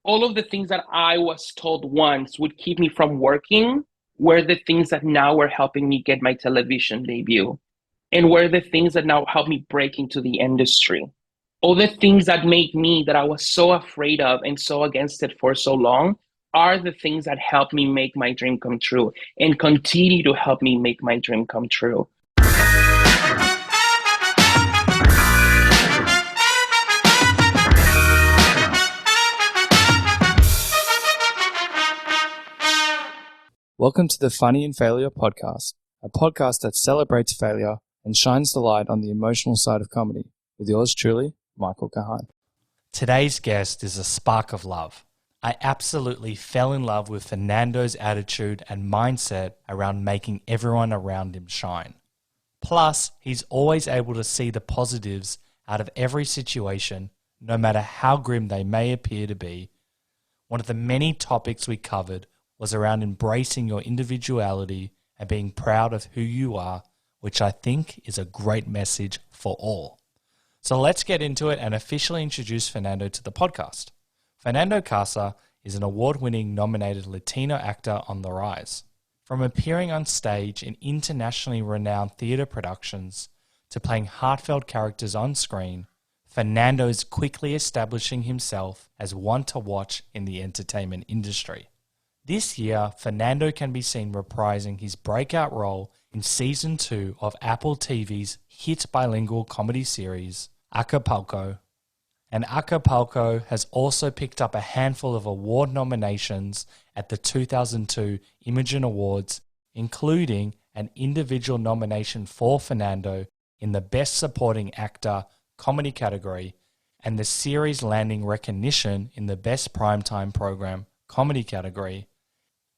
all of the things that I was told once would keep me from working were the things that now were helping me get my television debut, and were the things that now help me break into the industry. All the things that made me, that I was so afraid of and so against it for so long, are the things that help me make my dream come true and continue to help me make my dream come true. Welcome to the Funny in Failure podcast, a podcast that celebrates failure and shines the light on the emotional side of comedy, with yours truly, Michael Kahan. Today's guest is a spark of love. I absolutely fell in love with Fernando's attitude and mindset around making everyone around him shine. Plus, he's always able to see the positives out of every situation, no matter how grim they may appear to be. One of the many topics we covered was around embracing your individuality and being proud of who you are, which I think is a great message for all. So let's get into it and officially introduce Fernando to the podcast. Fernando Carsa is an award-winning nominated Latino actor on the rise. From appearing on stage in internationally renowned theatre productions to playing heartfelt characters on screen, Fernando is quickly establishing himself as one to watch in the entertainment industry. This year, Fernando can be seen reprising his breakout role in Season 2 of Apple TV's hit bilingual comedy series, Acapulco. And Acapulco has also picked up a handful of award nominations at the 2002 Imagen Awards, including an individual nomination for Fernando in the Best Supporting Actor comedy category, and the series landing recognition in the Best Primetime Program comedy category.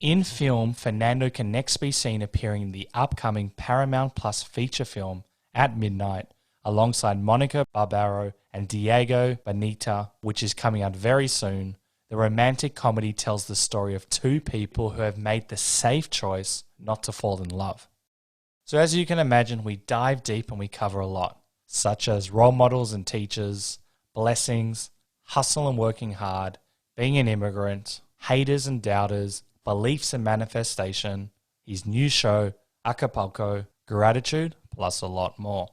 In film, Fernando can next be seen appearing in the upcoming Paramount Plus feature film At Midnight, alongside Monica Barbaro and Diego Boneta, which is coming out very soon. The romantic comedy tells the story of two people who have made the safe choice not to fall in love. So as you can imagine, we dive deep and we cover a lot, such as role models and teachers, blessings, hustle and working hard, being an immigrant, haters and doubters, beliefs and manifestation, his new show, Acapulco, gratitude, plus a lot more.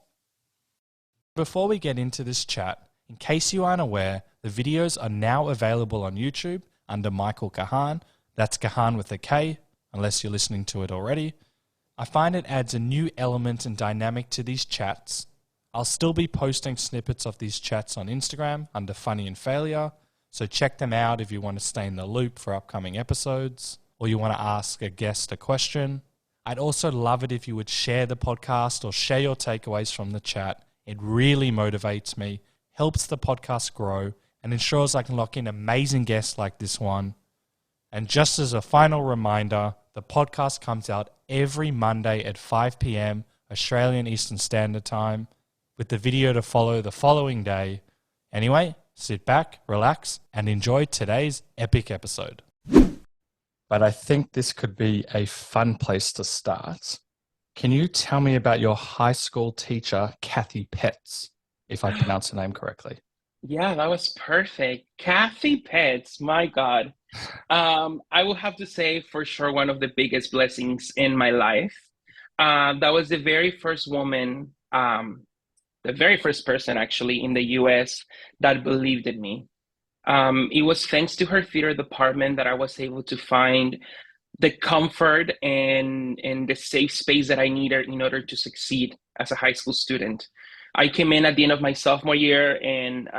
Before we get into this chat, in case you aren't aware, the videos are now available on YouTube under Michael Kahan. That's Kahan with a K, unless you're listening to it already. I find it adds a new element and dynamic to these chats. I'll still be posting snippets of these chats on Instagram under Funny in Failure, so check them out if you want to stay in the loop for upcoming episodes, or you want to ask a guest a question. I'd also love it if you would share the podcast or share your takeaways from the chat. It really motivates me, helps the podcast grow, and ensures I can lock in amazing guests like this one. And just as a final reminder, the podcast comes out every Monday at 5 p.m. Australian Eastern Standard Time, with the video to follow the following day. Anyway, sit back, relax, and enjoy today's epic episode. But I think this could be a fun place to start. Can you tell me about your high school teacher, Kathy Petts, if I pronounce her name correctly? Yeah, that was perfect. Kathy Petts, my God. I will have to say for sure one of the biggest blessings in my life. That was the very first woman, the very first person actually in the US that believed in me. It was thanks to her theater department that I was able to find the comfort and the safe space that I needed in order to succeed as a high school student. I came in at the end of my sophomore year, and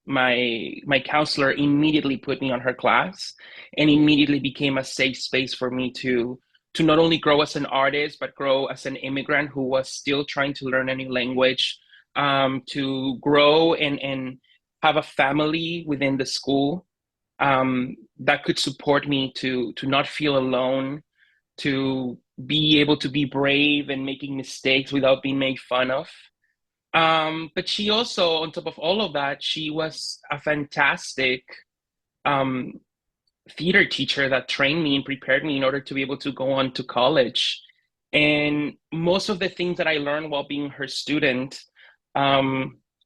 my counselor immediately put me on her class, and immediately became a safe space for me to not only grow as an artist, but grow as an immigrant who was still trying to learn a new language, to grow and have a family within the school that could support me to not feel alone, to be able to be brave and making mistakes without being made fun of. But she also, on top of all of that, she was a fantastic theater teacher that trained me and prepared me in order to be able to go on to college. And most of the things that I learned while being her student,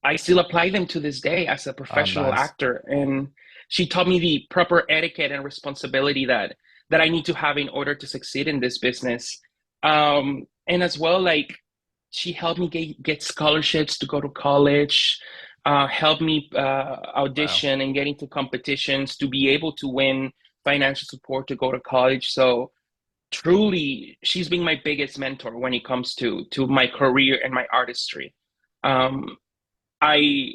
I still apply them to this day as a Oh, professional nice. actor. And she taught me the proper etiquette and responsibility that I need to have in order to succeed in this business. And as well, like she helped me get scholarships to go to college, helped me Wow. audition and get into competitions to be able to win financial support to go to college. So truly, she's been my biggest mentor when it comes to my career and my artistry. Um, I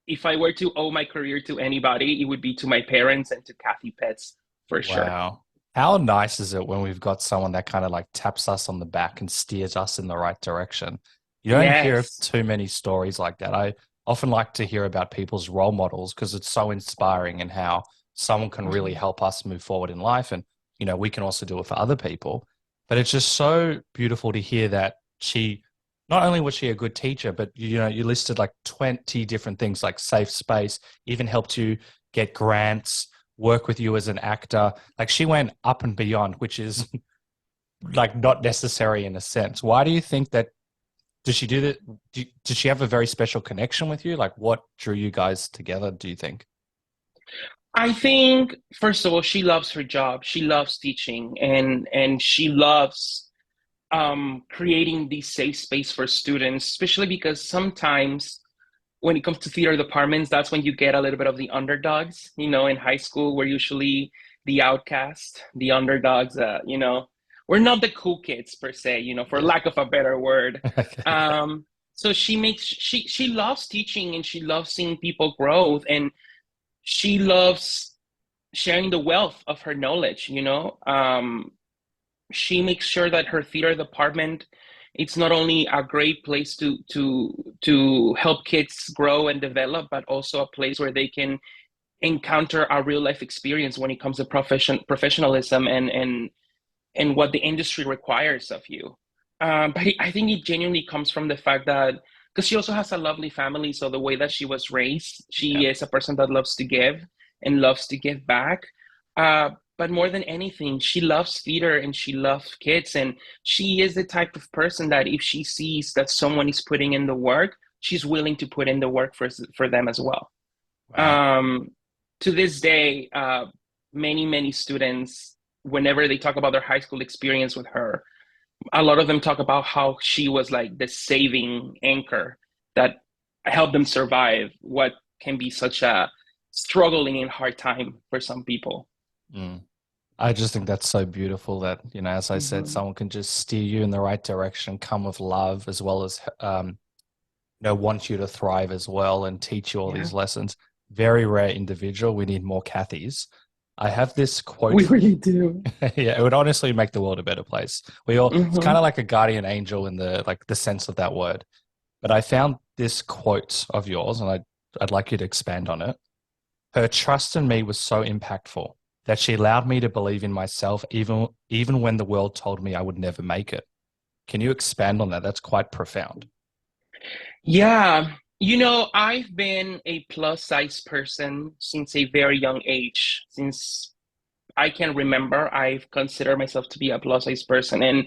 if I were to owe my career to anybody, it would be to my parents and to Kathy Pitts for sure. Wow. How nice is it when we've got someone that kind of like taps us on the back and steers us in the right direction? You don't hear Yes. too many stories like that. I often like to hear about people's role models because it's so inspiring and how someone can really Mhm. help us move forward in life. And, we can also do it for other people. But it's just so beautiful to hear that she, not only was she a good teacher, but, you listed like 20 different things like safe space, even helped you get grants, work with you as an actor. Like she went up and beyond, which is like not necessary in a sense. Why do you think that? Did she do that? Did she have a very special connection with you? Like what drew you guys together, do you think? I think first of all, she loves her job. She loves teaching and she loves creating this safe space for students, especially because sometimes when it comes to theater departments, that's when you get a little bit of the underdogs. In high school, we're usually the outcast, the underdogs. We're not the cool kids per se. For Yeah. lack of a better word. Okay. So she loves teaching and she loves seeing people grow and she loves sharing the wealth of her knowledge. She makes sure that her theater department it's not only a great place to help kids grow and develop, but also a place where they can encounter a real life experience when it comes to professionalism and what the industry requires of you. But I think it genuinely comes from the fact that because she also has a lovely family, so the way that she was raised, Yeah. she is a person that loves to give and loves to give back. But more than anything, she loves theater and she loves kids, and she is the type of person that if she sees that someone is putting in the work, she's willing to put in the work for them as well. Wow. Um, to this day, many students, whenever they talk about their high school experience with her, a lot of them talk about how she was like the saving anchor that helped them survive what can be such a struggling and hard time for some people. Mm. I just think that's so beautiful that, as I said, Hmm. someone can just steer you in the right direction, come with love as well as, want you to thrive as well and teach you all Yeah, these lessons. Very rare individual. We need more Kathys. I have this quote we for really you. do. Yeah, it would honestly make the world a better place. It's kind Hmm. of like a guardian angel in the sense of that word. But I found this quote of yours, and I'd like you to expand on it. Her trust in me was so impactful that she allowed me to believe in myself even when the world told me I would never make it. Can you expand on that? That's quite profound. Yeah, I've been a plus size person since a very young age. Since I can remember, I've considered myself to be a plus size person. And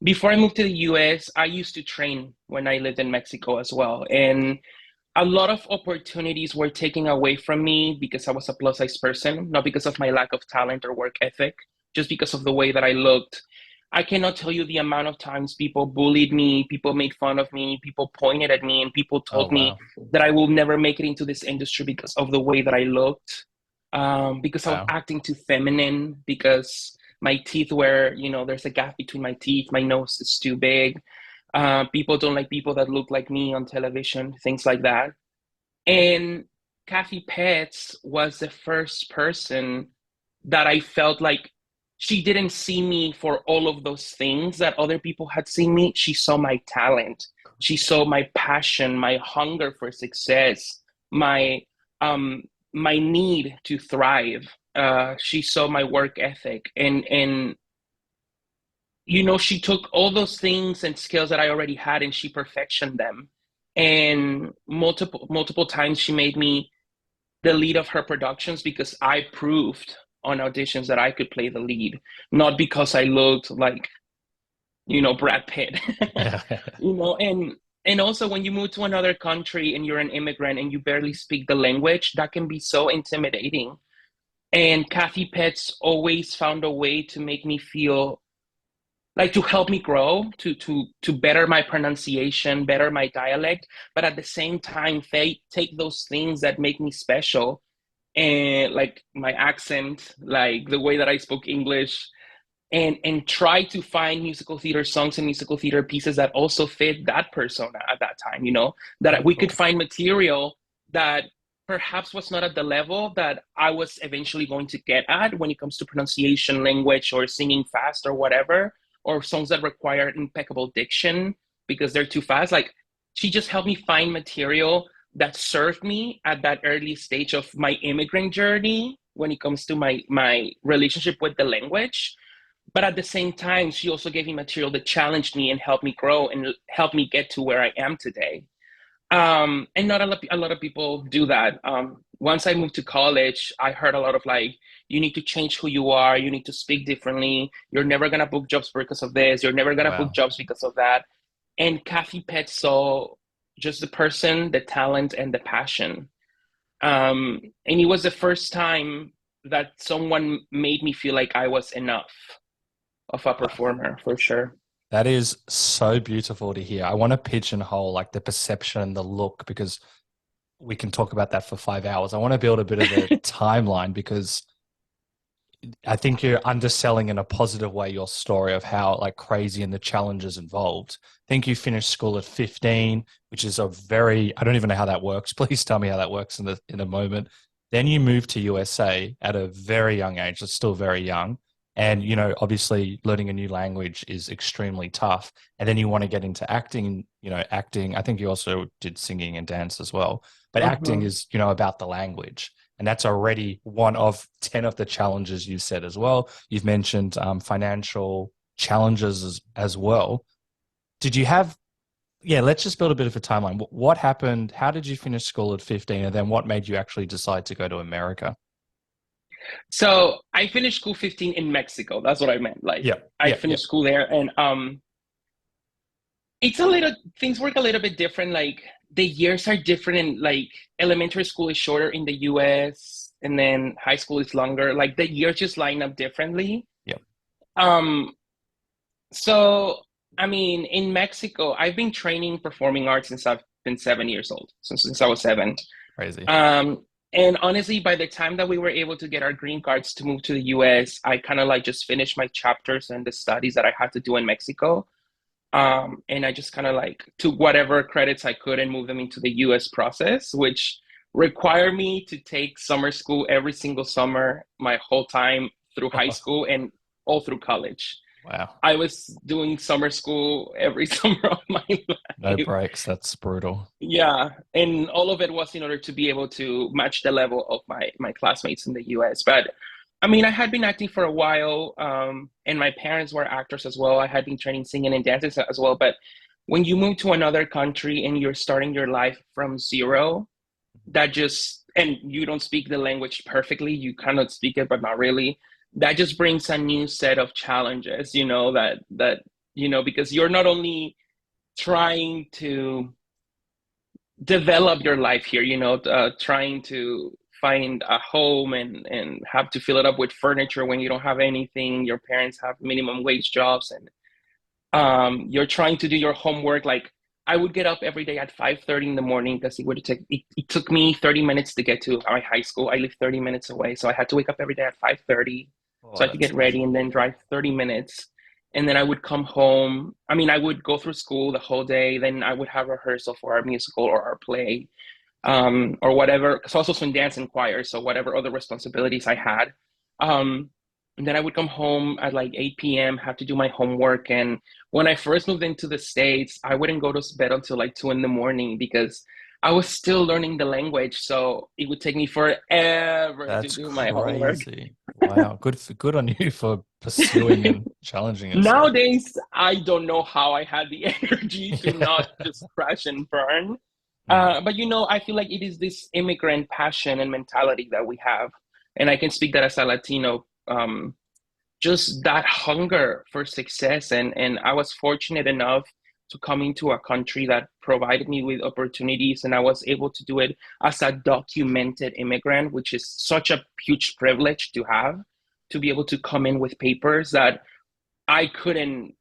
before I moved to the US, I used to train when I lived in Mexico as well. And a lot of opportunities were taken away from me because I was a plus size person, not because of my lack of talent or work ethic, just because of the way that I looked. I cannot tell you the amount of times people bullied me, people made fun of me, people pointed at me, and people Oh, told me wow. that I will never make it into this industry because of the way that I looked, because I was Wow. acting too feminine, because my teeth were, there's a gap between my teeth, my nose is too big. People don't like people that look like me on television, things like that. And Kathy Pitts was the first person that I felt like she didn't see me for all of those things that other people had seen me. She saw my talent. She saw my passion, my hunger for success, my um my need to thrive. She saw my work ethic and she took all those things and skills that I already had and she perfected them. And multiple times she made me the lead of her productions because I proved on auditions that I could play the lead, not because I looked like, Brad Pitt. Yeah. And And also, when you move to another country and you're an immigrant and you barely speak the language, that can be so intimidating. And Kathy Pets always found a way to make me feel like, to help me grow, to better my pronunciation, better my dialect, but at the same time, they take those things that make me special, and like my accent, like the way that I spoke English, and try to find musical theater songs and musical theater pieces that also fit that persona at that time, that Very we could cool. find material that perhaps was not at the level that I was eventually going to get at when it comes to pronunciation, language, or singing fast or whatever, or songs that require impeccable diction because they're too fast. Like, she just helped me find material that served me at that early stage of my immigrant journey when it comes to my relationship with the language. But at the same time, she also gave me material that challenged me and helped me grow and helped me get to where I am today. And not a lot of people do that. Once I moved to college, I heard a lot of like, you need to change who you are, you need to speak differently, you're never gonna book jobs because of this, you're never gonna book Wow. jobs because of that. And Kathy Pett saw just the person, the talent, and the passion. And it was the first time that someone made me feel like I was enough of a performer, for sure. That is so beautiful to hear. I want to pigeonhole like the perception and the look because we can talk about that for 5 hours. I want to build a bit of a timeline because I think you're underselling in a positive way your story of how like crazy and the challenges involved. I think you finished school at 15, which is I don't even know how that works. Please tell me how that works in a moment. Then you moved to USA at a very young age. It's still very young. And, obviously learning a new language is extremely tough. And then you want to get into acting, acting. I think you also did singing and dance as well. But acting Mhm. is, about the language. And that's already one of 10 of the challenges you said as well. You've mentioned financial challenges as well. Did you have, let's just build a bit of a timeline. What happened? How did you finish school at 15? And then what made you actually decide to go to America? So I finished school 15 in Mexico. That's what I meant. Like, Yeah, I yeah, yeah. finished school there, and it's a little things work a little bit different. Like, the years are different, and like elementary school is shorter in the US, and then high school is longer. Like, the years just line up differently. Yeah. Um, so I mean, in Mexico, I've been training performing arts since I've been 7 years old. Since I was seven. Crazy. Um, and honestly, by the time that we were able to get our green cards to move to the US, I kind of like just finished my chapters and the studies that I had to do in Mexico. And I just kind of like took whatever credits I could and moved them into the US process, which required me to take summer school every single summer, my whole time through high school and all through college. Wow. I was doing summer school every summer of my No life. breaks. That's brutal. Yeah, and all of it was in order to be able to match the level of my classmates in the US. But I mean, I had been acting for a while, and my parents were actors as well. I had been training singing and dancing as well. But when you move to another country and you're starting your life from zero, that just and you don't speak the language perfectly, you kind of speak it, but not really. That just brings a new set of challenges, because you're not only trying to develop your life here, trying to find a home and have to fill it up with furniture when you don't have anything. Your parents have minimum wage jobs, and you're trying to do your homework. Like, I would get up every day at 5:30 in the morning because it took me 30 minutes to get to my high school. I live 30 minutes away, so I had to wake up every day at 5:30 Oh, so I could that's get tough. ready and then drive 30 minutes. And then I would come home. I mean, I would go through school the whole day. Then I would have rehearsal for our musical or our play, or whatever. Because also some dance and choir, so whatever other responsibilities I had. Um, and then I would come home at like 8 p.m., have to do my homework. And when I first moved into the States, I wouldn't go to bed until like 2 in the morning because I was still learning the language. So it would take me forever to That's do my homework. crazy. Wow. Good on you for pursuing and challenging yourself. Nowadays, I don't know how I had the energy to not just crash and burn. Mm. But I feel like it is this immigrant passion and mentality that we have. And I can speak that as a Latino, just that hunger for success. And I was fortunate enough to coming to a country that provided me with opportunities, and I was able to do it as a documented immigrant, which is such a huge privilege to have, to be able to come in with papers that I couldn't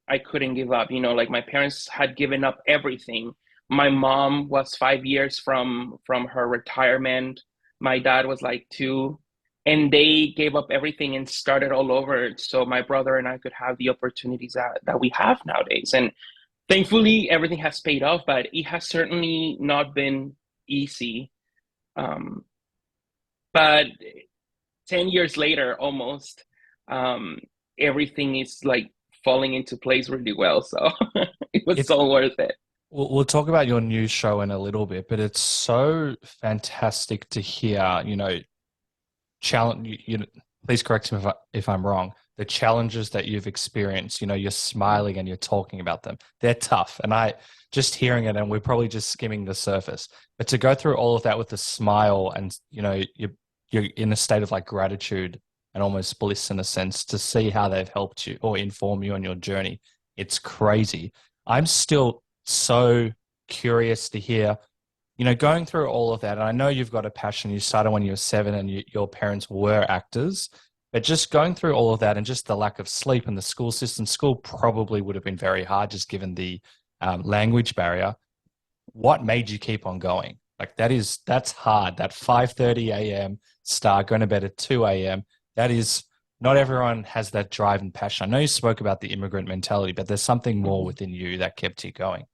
give up. Like my parents had given up everything. My mom was 5 years from her retirement. My dad was like two, and they gave up everything and started all over so my brother and I could have the opportunities that we have nowadays. And thankfully everything has paid off, but it has certainly not been easy. Um, but 10 years later almost, um, everything is like falling into place really well. So it was It's so worth it. we'll talk about your new show in a little bit, but it's so fantastic to hear, challenge please correct me if I'm wrong. The challenges that you've experienced, you're smiling and you're talking about them. They're tough. And I just hearing it, and we're probably just skimming the surface. But to go through all of that with a smile and, you're in a state of like gratitude and almost bliss in a sense to see how they've helped you or inform you on your journey. It's crazy. I'm still so curious to hear, going through all of that. And I know you've got a passion. You started when you were 7 and your parents were actors, but just going through all of that and just the lack of sleep in the school system, school probably would have been very hard just given the language barrier. What made you keep on going? Like that's hard. That 5:30 a.m. start, going to bed at 2 a.m. That is, not everyone has that drive and passion. I know you spoke about the immigrant mentality, but there's something more within you that kept you going.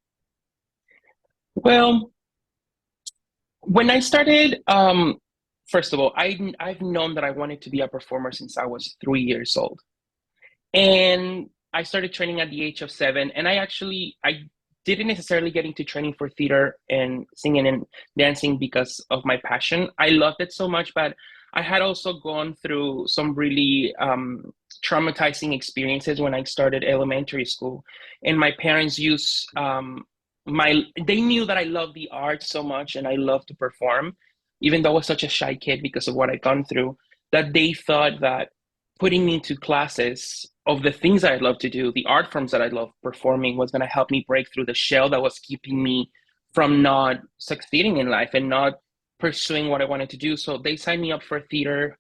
Well, when I started, first of all, I've known that I wanted to be a performer since I was 3 years old. And I started training at the age of 7. And I didn't necessarily get into training for theater and singing and dancing because of my passion. I loved it so much, but I had also gone through some really traumatizing experiences when I started elementary school. And my parents used they knew that I loved the art so much and I loved to perform, even though I was such a shy kid because of what I'd gone through, that they thought that putting me into classes of the things that I love to do, the art forms that I love performing, was going to help me break through the shell that was keeping me from not succeeding in life and not pursuing what I wanted to do. So they signed me up for theater,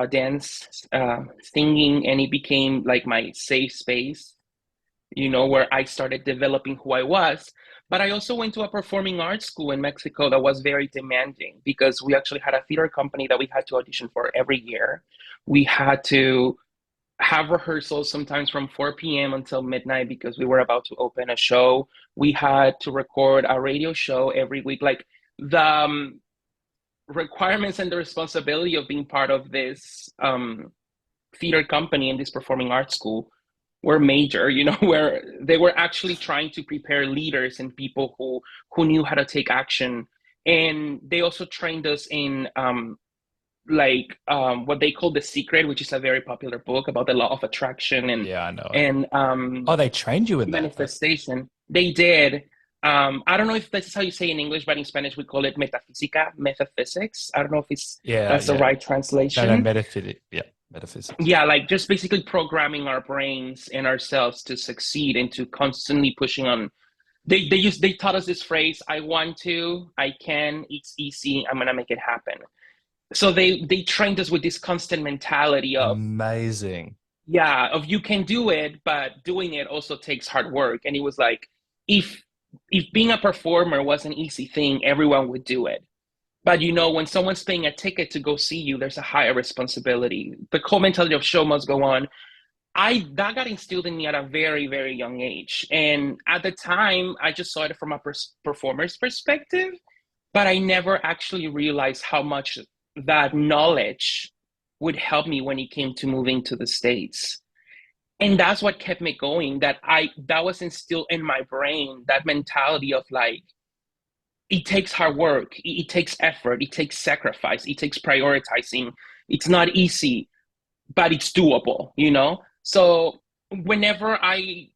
dance, singing, and it became like my safe space, where I started developing who I was. But I also went to a performing arts school in Mexico that was very demanding because we actually had a theater company that we had to audition for every year. We had to have rehearsals sometimes from 4 p.m. until midnight because we were about to open a show. We had to record a radio show every week. Like the requirements and the responsibility of being part of this theater company in this performing arts school were major, where they were actually trying to prepare leaders and people who knew how to take action. And they also trained us in what they call The Secret, which is a very popular book about the law of attraction and Yeah, I know it. and Oh, they trained you in that. manifestation. They did. I don't know if this is how you say in English, but in Spanish we call it metafísica, metaphysics. I don't know if that's the right translation. No, metaphysics. Yeah, metaphysics. Yeah, like just basically programming our brains and ourselves to succeed and to constantly pushing on. They taught us this phrase: I want to, I can, it's easy, I'm gonna make it happen. So they trained us with this constant mentality of, Amazing. yeah, of you can do it, but doing it also takes hard work. And it was like, if being a performer was an easy thing, everyone would do it. But when someone's paying a ticket to go see you, there's a higher responsibility. The core mentality of show must go on. That got instilled in me at a very, very young age. And at the time, I just saw it from a performer's perspective, but I never actually realized how much that knowledge would help me when it came to moving to the States. And that's what kept me going, that was instilled in my brain, that mentality of like, it takes hard work, it takes effort, it takes sacrifice, it takes prioritizing. It's not easy, but it's doable, So whenever I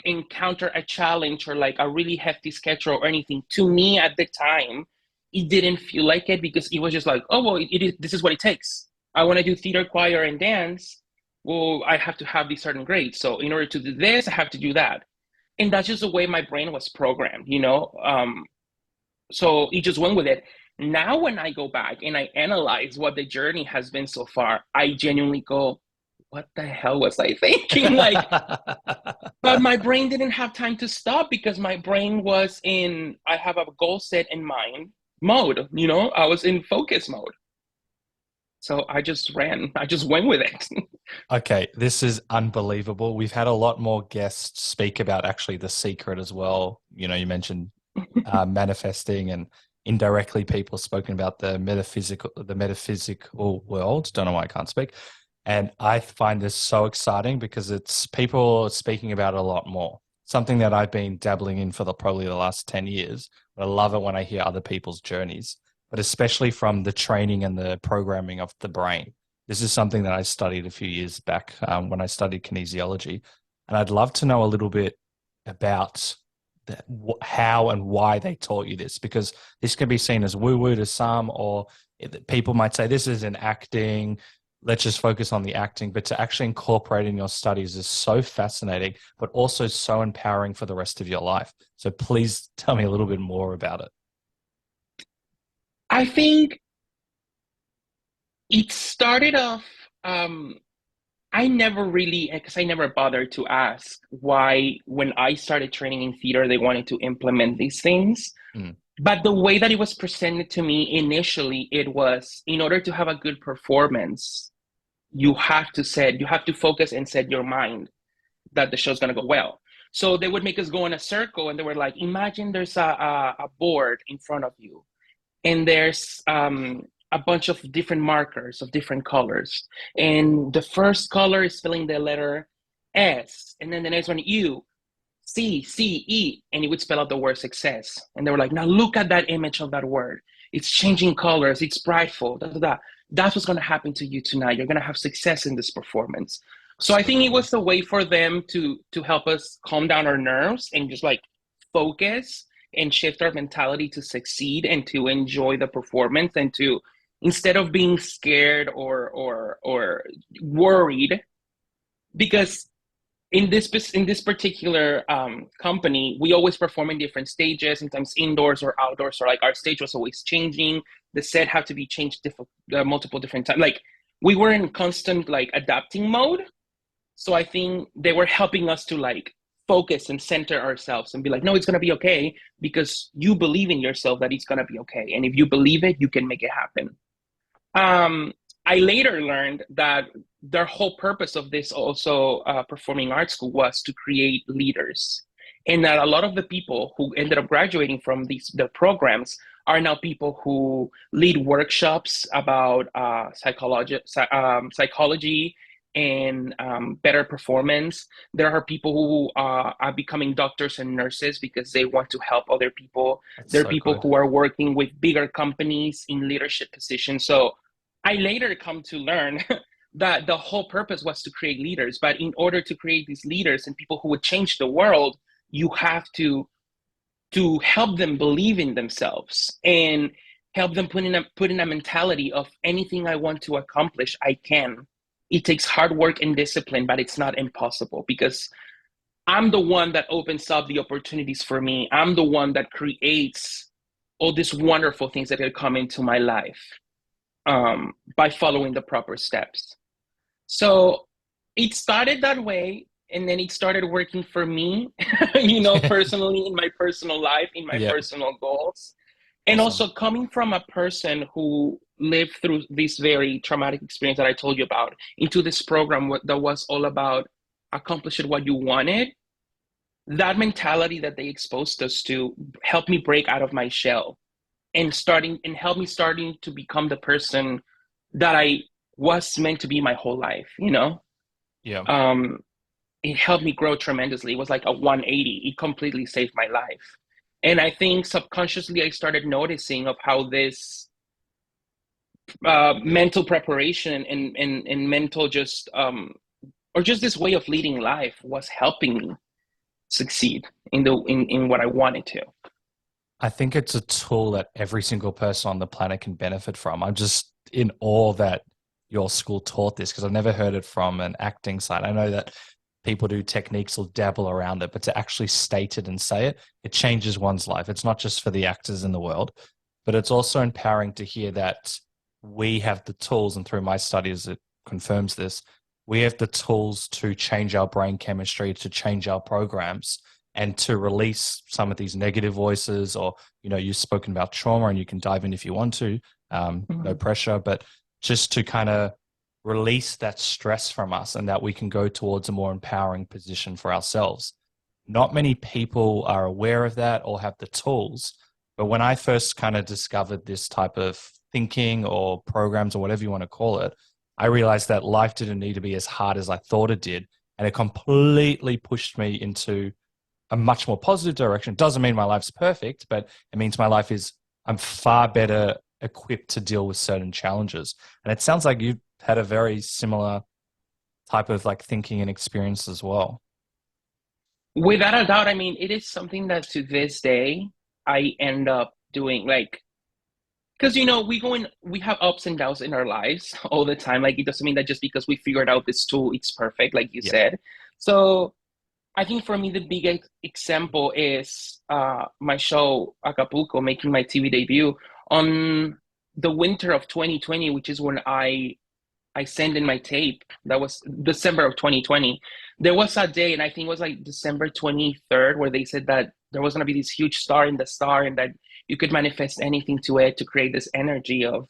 encounter a challenge or like a really hefty schedule or anything, to me at the time, it didn't feel like it because it was just like, oh, well, this is what it takes. I want to do theater, choir, and dance. Well, I have to have these certain grades. So in order to do this, I have to do that. And that's just the way my brain was programmed, you know? So it just went with it. Now, when I go back and I analyze what the journey has been so far, I genuinely go, what the hell was I thinking? Like, but my brain didn't have time to stop because my brain was in, I have a goal set in mind mode, you know, I was in focus mode. So I just went with it. Okay, this is unbelievable. We've had a lot more guests speak about actually the secret as well. You know, you mentioned manifesting, and indirectly people spoken about the metaphysical world. Don't know why I can't speak. And I find this so exciting because it's people speaking about it a lot more. Something that I've been dabbling in for probably the last 10 years. But I love it when I hear other people's journeys, but especially from the training and the programming of the brain. This is something that I studied a few years back when I studied kinesiology. And I'd love to know a little bit about how and why they taught you this, because this can be seen as woo-woo to some, or people might say this is in acting, let's just focus on the acting, but to actually incorporate in your studies is so fascinating, but also so empowering for the rest of your life. So please tell me a little bit more about it. I think it started off, I never really, because I never bothered to ask why, when I started training in theater, they wanted to implement these things. Mm. But the way that it was presented to me initially, it was in order to have a good performance, you have to focus and set your mind that the show's gonna go well. So they would make us go in a circle, and they were like, imagine there's a board in front of you, and there's a bunch of different markers of different colors. And the first color is filling the letter S, and then the next one U, C, C, E, and it would spell out the word success. And they were like, now look at that image of that word. It's changing colors, it's brightful, da, da, da. That's what's gonna happen to you tonight. You're gonna have success in this performance. So I think it was a way for them to help us calm down our nerves and just like focus and shift our mentality to succeed and to enjoy the performance, and to, instead of being scared or worried, because in this particular company, we always perform in different stages, sometimes indoors or outdoors. So like our stage was always changing. The set had to be changed multiple different times. Like we were in constant like adapting mode. So I think they were helping us to like focus and center ourselves and be like, no, it's gonna be okay, because you believe in yourself that it's gonna be okay. And if you believe it, you can make it happen. I later learned that their whole purpose of this also performing arts school was to create leaders, and that a lot of the people who ended up graduating from the programs are now people who lead workshops about psychology and better performance. There are people who are becoming doctors and nurses because they want to help other people. There are people who are working with bigger companies in leadership positions. So I later come to learn that the whole purpose was to create leaders. But in order to create these leaders and people who would change the world, you have to help them believe in themselves and help them put in a mentality of, anything I want to accomplish, I can. It takes hard work and discipline, but it's not impossible, because I'm the one that opens up the opportunities for me. I'm the one that creates all these wonderful things that have come into my life by following the proper steps. So it started that way, and then it started working for me, you know, personally, in my personal life, in my personal goals. And also coming from a person who lived through this very traumatic experience that I told you about, into this program that was all about accomplishing what you wanted, that mentality that they exposed us to helped me break out of my shell and helped me starting to become the person that I was meant to be my whole life, you know? Yeah. It helped me grow tremendously. It was like a 180. It completely saved my life. And I think subconsciously I started noticing of how this mental preparation and mental just or just this way of leading life was helping me succeed in what I wanted to. I think it's a tool that every single person on the planet can benefit from. I'm just in awe that your school taught this, because I've never heard it from an acting side. I know that people do techniques or dabble around it, but to actually state it and say it, it changes one's life. It's not just for the actors in the world, but it's also empowering to hear that we have the tools, and through my studies, it confirms this. We have the tools to change our brain chemistry, to change our programs, and to release some of these negative voices. Or, you've spoken about trauma, and you can dive in if you want to, no pressure, but just to kind of release that stress from us, and that we can go towards a more empowering position for ourselves. Not many people are aware of that or have the tools. But when I first kind of discovered this type of thinking or programs or whatever you want to call it, I realized that life didn't need to be as hard as I thought it did. And it completely pushed me into a much more positive direction. Doesn't mean my life's perfect, but it means I'm far better equipped to deal with certain challenges. And it sounds like you've had a very similar type of thinking and experience as well. Without a doubt, I mean, it is something that to this day I end up doing, because we have ups and downs in our lives all the time. It doesn't mean that just because we figured out this tool, it's perfect, like you said. So I think for me, the biggest example is my show Acapulco, making my TV debut on the winter of 2020, which is when I sent in my tape. That was December of 2020. There was a day, and I think it was December 23rd, where they said that there was going to be this huge star in the star, and that you could manifest anything to it to create this energy of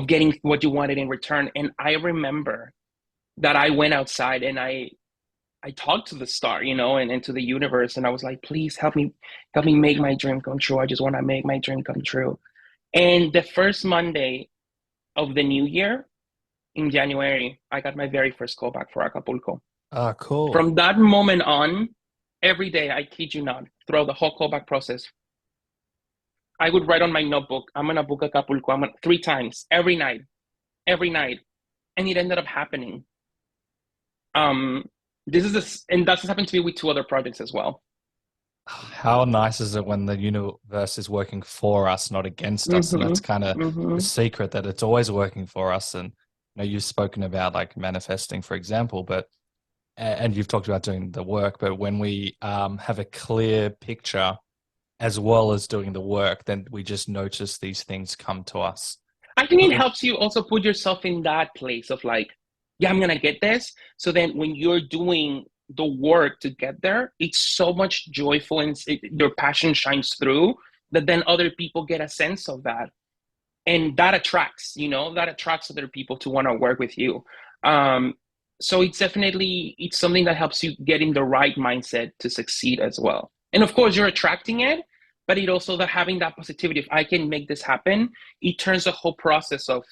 getting what you wanted in return. And I remember that I went outside and I talked to the star, and to the universe, and I was like, please help me make my dream come true. I just want to make my dream come true. And the first Monday of the new year, in January, I got my very first call back for Acapulco. Ah, cool. From that moment on, every day, I kid you not, throughout the whole callback process, I would write on my notebook, I'm going to book Acapulco 3 times, every night. And it ended up happening. And that's happened to me with 2 other projects as well. How nice is it when the universe is working for us, not against us? And that's kind of the secret, that it's always working for us. And you've spoken about manifesting, for example, and you've talked about doing the work, but when we have a clear picture as well as doing the work, then we just notice these things come to us. I think it helps you also put yourself in that place of yeah, I'm going to get this. So then when you're doing the work to get there, it's so much joyful, and your passion shines through, that then other people get a sense of that. And that attracts other people to want to work with you. So it's something that helps you get in the right mindset to succeed as well. And of course, you're attracting it, but it also having that positivity. If I can make this happen, it turns the whole process of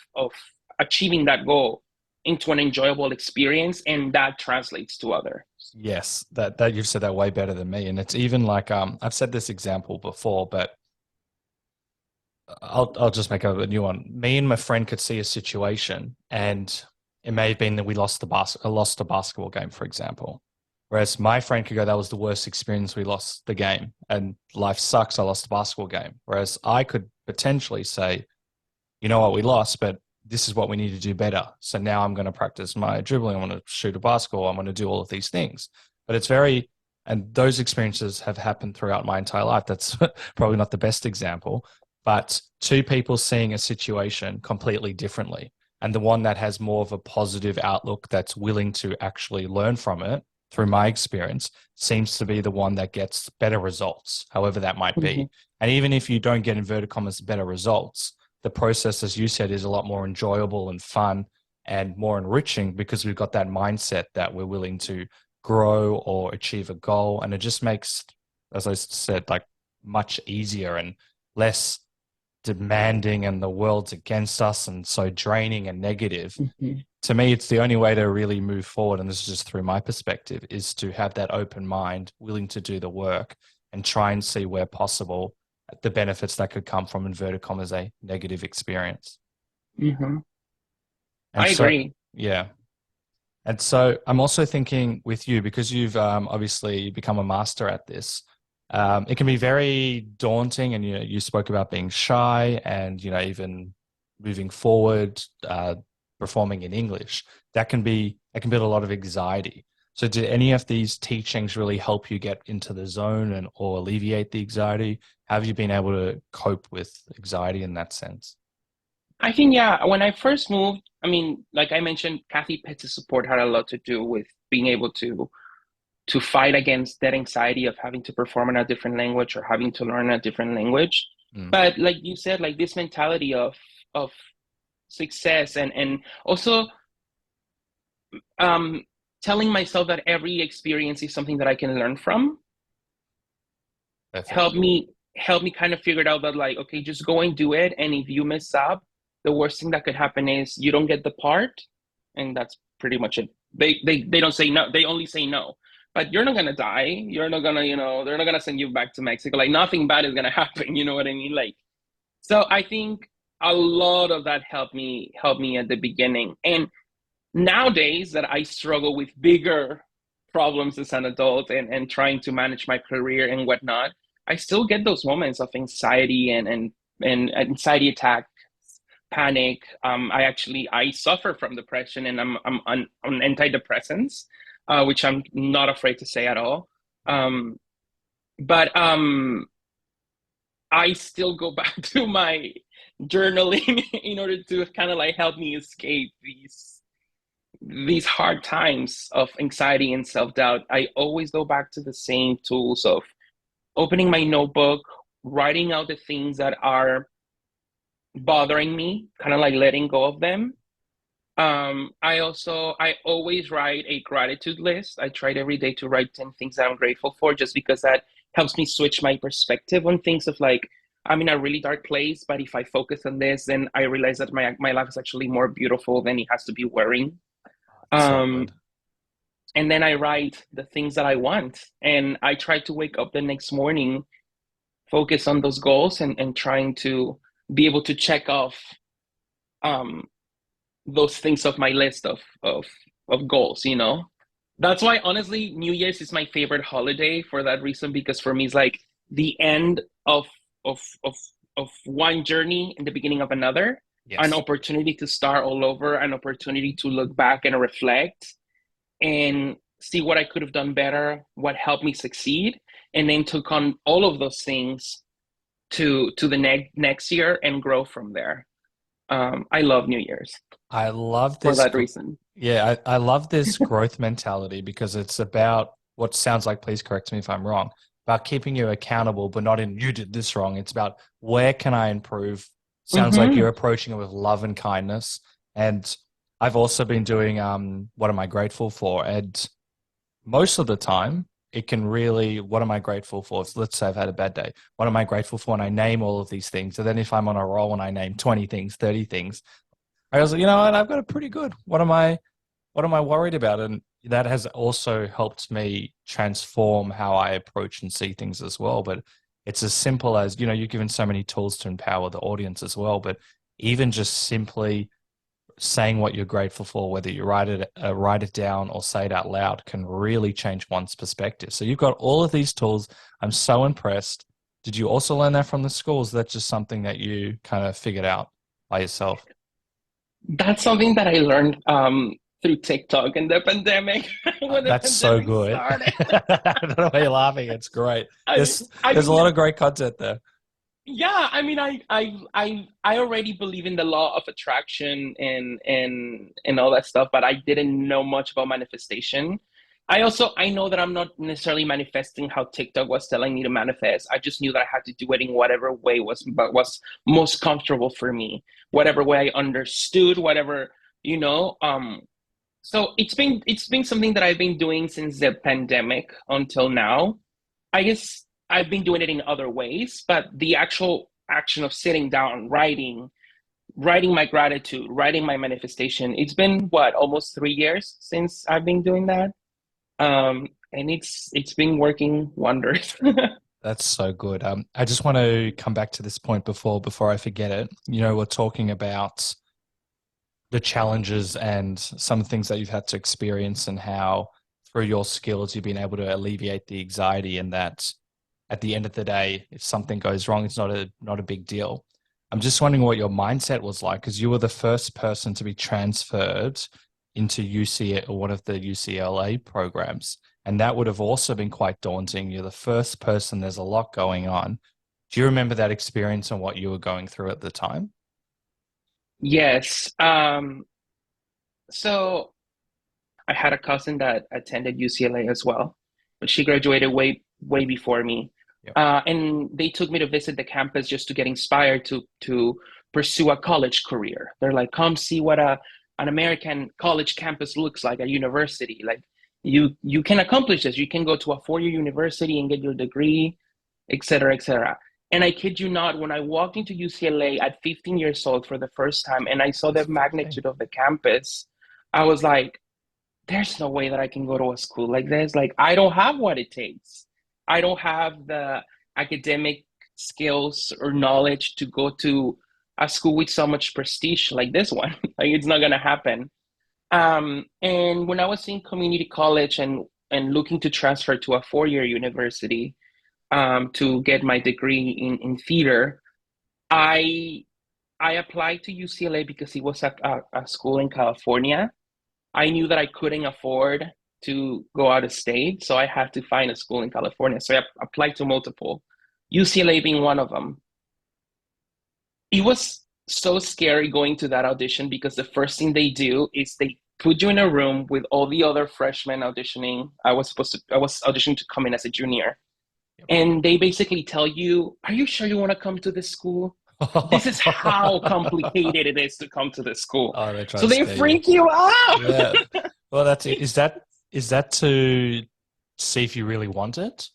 achieving that goal into an enjoyable experience, and that translates to others. Yes, that you've said that way better than me. And it's even I've said this example before, but I'll just make a new one. Me and my friend could see a situation, and it may have been that we lost a basketball game, for example. Whereas my friend could go, that was the worst experience, we lost the game, and life sucks, I lost the basketball game. Whereas I could potentially say, you know what, we lost, but this is what we need to do better. So now I'm going to practice my dribbling. I want to shoot a basketball. I'm going to do all of these things. But and those experiences have happened throughout my entire life. That's probably not the best example, but 2 people seeing a situation completely differently. And the one that has more of a positive outlook, that's willing to actually learn from it, through my experience, seems to be the one that gets better results, however that might be. And even if you don't get, inverted commas, better results, the process, as you said, is a lot more enjoyable and fun and more enriching, because we've got that mindset that we're willing to grow or achieve a goal. And it just makes, as I said, much easier and less demanding, and the world's against us and so draining and negative. To me, it's the only way to really move forward, and this is just through my perspective, is to have that open mind, willing to do the work and try and see where possible the benefits that could come from, inverted commas, a negative experience. I agree. Yeah. And so I'm also thinking with you, because you've obviously become a master at this, it can be very daunting. And, you spoke about being shy and, even moving forward, performing in English. That can build a lot of anxiety. So did any of these teachings really help you get into the zone or alleviate the anxiety? How have you been able to cope with anxiety in that sense? I think, yeah, when I first moved, I mean, like I mentioned, Kathy Pitt's support had a lot to do with being able to fight against that anxiety of having to perform in a different language or having to learn a different language. Mm. But like you said, like this mentality of success and also um, telling myself that every experience is something that I can learn from Perfect. help me kind of figure it out that like, okay, just go and do it. And if you mess up, the worst thing that could happen is you don't get the part, and that's pretty much it. They don't say no, they only say no. But you're not gonna die. You're not gonna, they're not gonna send you back to Mexico. Like nothing bad is gonna happen, you know what I mean? Like so I think a lot of that helped me at the beginning. And nowadays that I struggle with bigger problems as an adult and trying to manage my career and whatnot, I still get those moments of anxiety and anxiety attack, panic. I suffer from depression and I'm on antidepressants, which I'm not afraid to say at all. But I still go back to my journaling in order to kind of like help me escape these hard times of anxiety and self-doubt. I always go back to the same tools of opening my notebook, writing out the things that are bothering me, kind of like letting go of them. I always write a gratitude list. I try every day to write 10 things that I'm grateful for, just because that helps me switch my perspective on things of like, I'm in a really dark place, but if I focus on this, then I realize that my life is actually more beautiful than it has to be worrying. So Um, good. and then I write the things that I want. And I try to wake up the next morning, focus on those goals and trying to be able to check off um, those things off my list of goals, you know? That's why honestly, New Year's is my favorite holiday for that reason, because for me it's like the end of of of one journey and the beginning of another, an Yes. opportunity to start all over, an opportunity to look back and reflect and see what I could have done better, what helped me succeed, and then took on all of those things to the next year and grow from there. I love New Year's I love for this. that reason. Yeah, I love this growth mentality because it's about what sounds like, please correct me if I'm wrong, about keeping you accountable, but not in you did this wrong. It's about where can I improve? Sounds like you're Mm-hmm. approaching it with love and kindness. And I've also been doing what am I grateful for? And most of the time, it can really, what am I grateful for? If, let's say I've had a bad day. What am I grateful for? And I name all of these things. And then if I'm on a roll and I name 20 things, 30 things, I was like, you know what? I've got it pretty good. What am I worried about? And that has also helped me transform how I approach and see things as well. But it's as simple as, you're given so many tools to empower the audience as well. But even just simply saying what you're grateful for, whether you write it down or say it out loud, can really change one's perspective. So you've got all of these tools. I'm so impressed. Did you also learn that from the schools? That's just something that you kind of figured out by yourself. That's something that I learned through TikTok in the pandemic when the That's so pandemic good. started. I don't know why you're laughing. It's great. I, I There's a mean, lot of great content there. yeah, I mean, I already believe in the law of attraction and all that stuff, but I didn't know much about manifestation. I know that I'm not necessarily manifesting how TikTok was telling me to manifest. I just knew that I had to do it in whatever way was most comfortable for me, whatever way I understood, whatever, you know. So it's been something that I've been doing since the pandemic until now. I guess I've been doing it in other ways, but the actual action of sitting down, writing my gratitude, writing my manifestation, it's been what, almost 3 years since I've been doing that. And it's been working wonders. That's so good. I just want to come back to this point before I forget it. We're talking about the challenges and some things that you've had to experience and how through your skills you've been able to alleviate the anxiety, and that at the end of the day, if something goes wrong, it's not a big deal. I'm just wondering what your mindset was like, because you were the first person to be transferred into UCLA or one of the UCLA programs. And that would have also been quite daunting. You're the first person, there's a lot going on. Do you remember that experience and what you were going through at the time? Yes. So I had a cousin that attended UCLA as well, but she graduated way before me. Yep. And they took me to visit the campus just to get inspired to pursue a college career. They're like, come see what an American college campus looks like, a university. Like you can accomplish this. You can go to a 4-year university and get your degree, et cetera, et cetera. And I kid you not, when I walked into UCLA at 15 years old for the first time and I saw the magnitude of the campus, I was like, there's no way that I can go to a school like this. Like, I don't have what it takes. I don't have the academic skills or knowledge to go to a school with so much prestige like this one. Like, it's not gonna happen. And when I was in community college and looking to transfer to a 4-year university to get my degree in theater, I applied to UCLA because it was a school in California. I knew that I couldn't afford to go out of state, so I had to find a school in California. So I applied to multiple, UCLA being one of them. It was so scary going to that audition because the first thing they do is they put you in a room with all the other freshmen auditioning. I was auditioning to come in as a junior. Yep. And they basically tell you, are you sure you want to come to this school? This is how complicated it is to come to this school. Oh, so they freak you out. Yeah. Well, that's it. Is that to see if you really want it?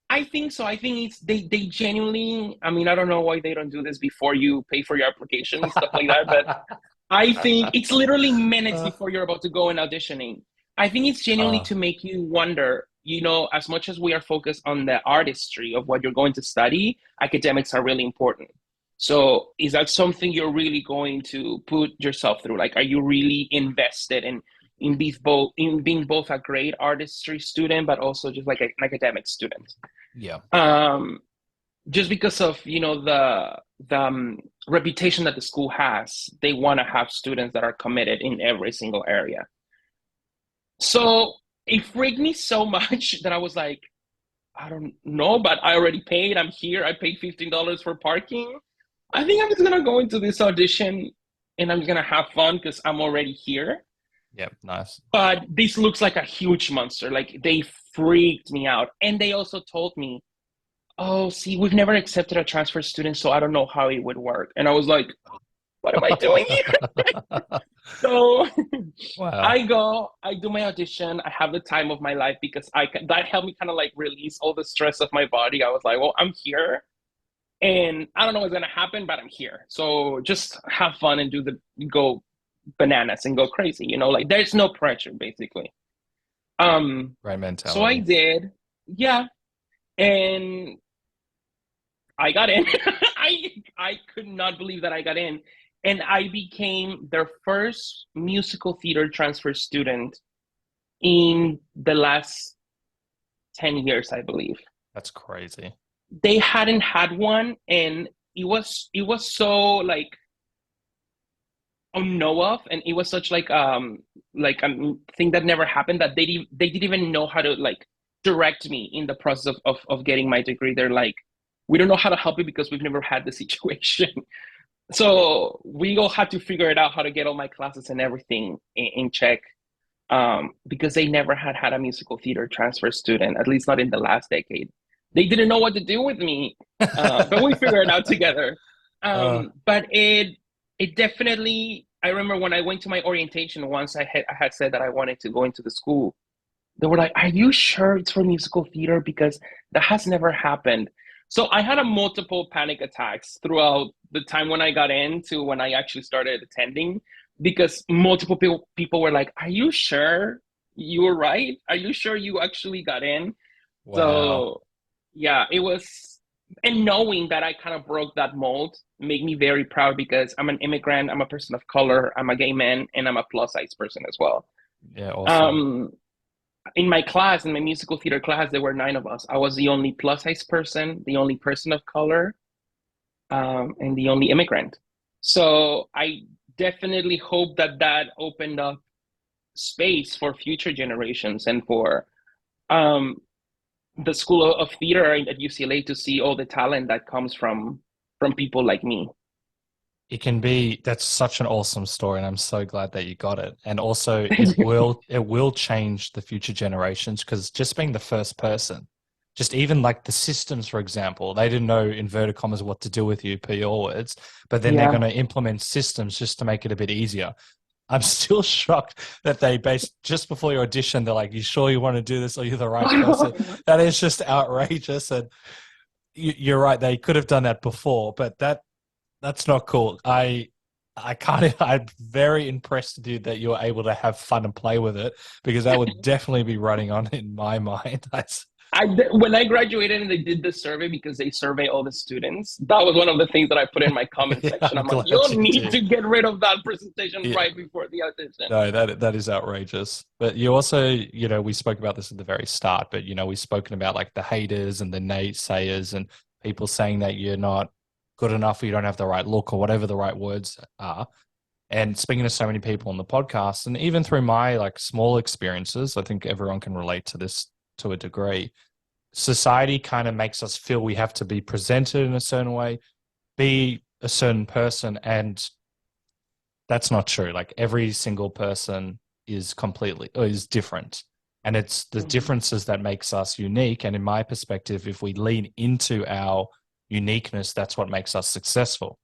I think so. I think it's they genuinely, I mean, I don't know why they don't do this before you pay for your application and stuff like that, but I think it's literally minutes before you're about to go and auditioning. I think it's genuinely to make you wonder, you know, as much as we are focused on the artistry of what you're going to study, academics are really important. So is that something you're really going to put yourself through? Like, are you really invested in being both a great artistry student, but also just like an academic student? Yeah. Just because of, you know, the reputation that the school has, they want to have students that are committed in every single area. So it freaked me so much that I was like, I don't know, but I already paid. I'm here. I paid $15 for parking. I think I'm just going to go into this audition and I'm going to have fun because I'm already here. Yeah, nice. But this looks like a huge monster. Like, they freaked me out. And they also told me, oh, see, we've never accepted a transfer student, so I don't know how it would work. And I was like, what am I doing here? So wow. I do my audition. I have the time of my life because that helped me kind of like release all the stress of my body. I was like, well, I'm here. And I don't know what's going to happen, but I'm here. So just have fun and go bananas and go crazy, you know, like there's no pressure basically. Right mentality. So I did. Yeah. And I got in. I could not believe that I got in. And I became their first musical theater transfer student in the last 10 years, I believe. That's crazy. They hadn't had one, and it was so like unknown of, and it was such like a thing that never happened that they didn't even know how to like direct me in the process of getting my degree. They're like, we don't know how to help you because we've never had the situation. So we all had to figure it out how to get all my classes and everything in check, because they never had a musical theater transfer student, at least not in the last decade. They didn't know what to do with me, but we figured it out together. But it definitely, I remember when I went to my orientation once, I had said that I wanted to go into the school. They were like, are you sure it's for musical theater? Because that has never happened. So I had multiple panic attacks throughout the time when I got in to when I actually started attending, because multiple people were like, are you sure you were right? Are you sure you actually got in? Wow. So yeah, it was, and knowing that I kind of broke that mold made me very proud because I'm an immigrant, I'm a person of color, I'm a gay man, and I'm a plus size person as well. Yeah, awesome. In my class, in my musical theater class, there were 9 of us. I was the only plus size person, the only person of color, and the only immigrant. So I definitely hope that opened up space for future generations and for um, the School of Theater at UCLA to see all the talent that comes from people like me. That's such an awesome story, and I'm so glad that you got it. And also it will change the future generations, because just being the first person, just even like the systems, for example, they didn't know, inverted commas, what to do with you, per your words, but then they're Yeah. going to implement systems just to make it a bit easier. I'm still shocked that they based just before your audition, they're like, "You sure you want to do this? Or you're the right person?" That is just outrageous. And you're right, they could have done that before, but that's not cool. I'm very impressed with you that you're able to have fun and play with it, because that would definitely be running on in my mind. When I graduated and they did the survey, because they survey all the students, that was one of the things that I put in my comment Yeah, section. I'm I'm like, glad you you need did. to get rid of that presentation Yeah. right before the audition. No, that is outrageous. But you also, we spoke about this at the very start, but we've spoken about like the haters and the naysayers and people saying that you're not good enough or you don't have the right look or whatever the right words are. And speaking to so many people on the podcast, and even through my like small experiences, I think everyone can relate to this to a degree. Society kind of makes us feel we have to be presented in a certain way, be a certain person, and that's not true. Like every single person is different. And it's the Mhm. differences that makes us unique. And in my perspective, if we lean into our uniqueness, that's what makes us successful.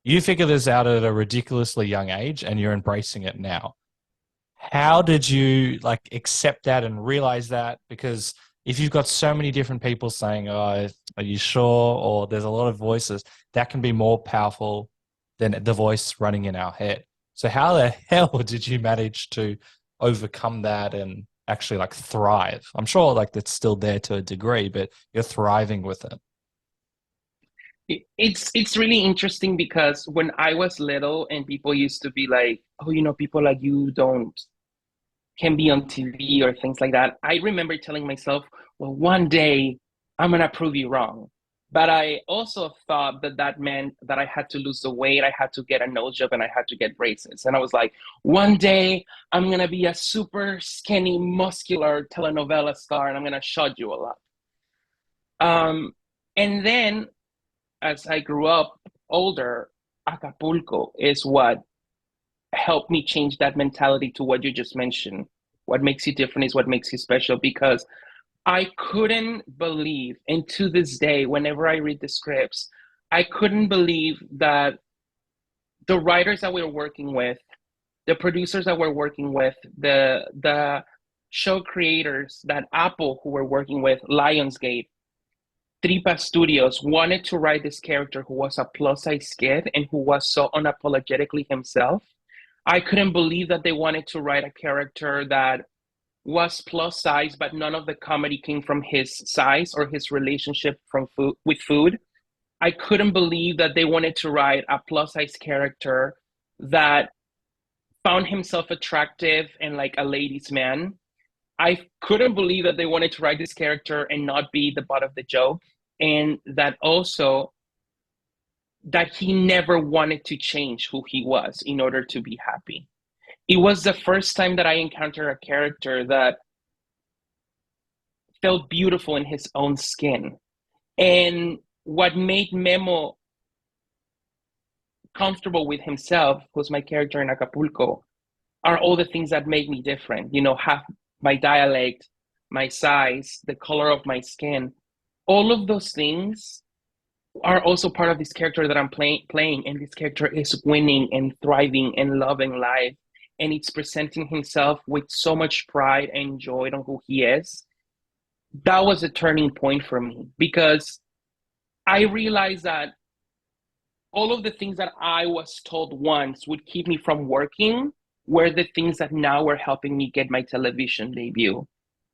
You figure this out at a ridiculously young age and you're embracing it now. How did you like accept that and realize that? Because if you've got so many different people saying, "Oh, are you sure?" or there's a lot of voices, that can be more powerful than the voice running in our head. So how the hell did you manage to overcome that and actually like thrive? I'm sure like that's still there to a degree, but you're thriving with it. It's really interesting, because when I was little and people used to be like, oh, people like you don't can be on TV or things like that, I remember telling myself, well, one day I'm gonna prove you wrong. But I also thought that that meant that I had to lose the weight, I had to get a nose job, and I had to get braces. And I was like, one day I'm gonna be a super skinny, muscular telenovela star, and I'm gonna shut you a lot. And then as I grew up older, Acapulco is what helped me change that mentality to what you just mentioned. What makes you different is what makes you special, because I couldn't believe, and to this day, whenever I read the scripts, I couldn't believe that the writers that we're working with, the producers that we're working with, the show creators, that Apple who we're working with, Lionsgate, Tripa Studios wanted to write this character who was a plus size kid and who was so unapologetically himself. I couldn't believe that they wanted to write a character that was plus size, but none of the comedy came from his size or his relationship with food. I couldn't believe that they wanted to write a plus size character that found himself attractive and like a ladies' man. I couldn't believe that they wanted to write this character and not be the butt of the joke, and that also that he never wanted to change who he was in order to be happy. It was the first time that I encountered a character that felt beautiful in his own skin. And what made Memo comfortable with himself, who's my character in Acapulco, are all the things that make me different. Have my dialect, my size, the color of my skin. All of those things are also part of this character that I'm playing. And this character is winning and thriving and loving life. And it's presenting himself with so much pride and joy on who he is. That was a turning point for me, because I realized that all of the things that I was told once would keep me from working were the things that now were helping me get my television debut,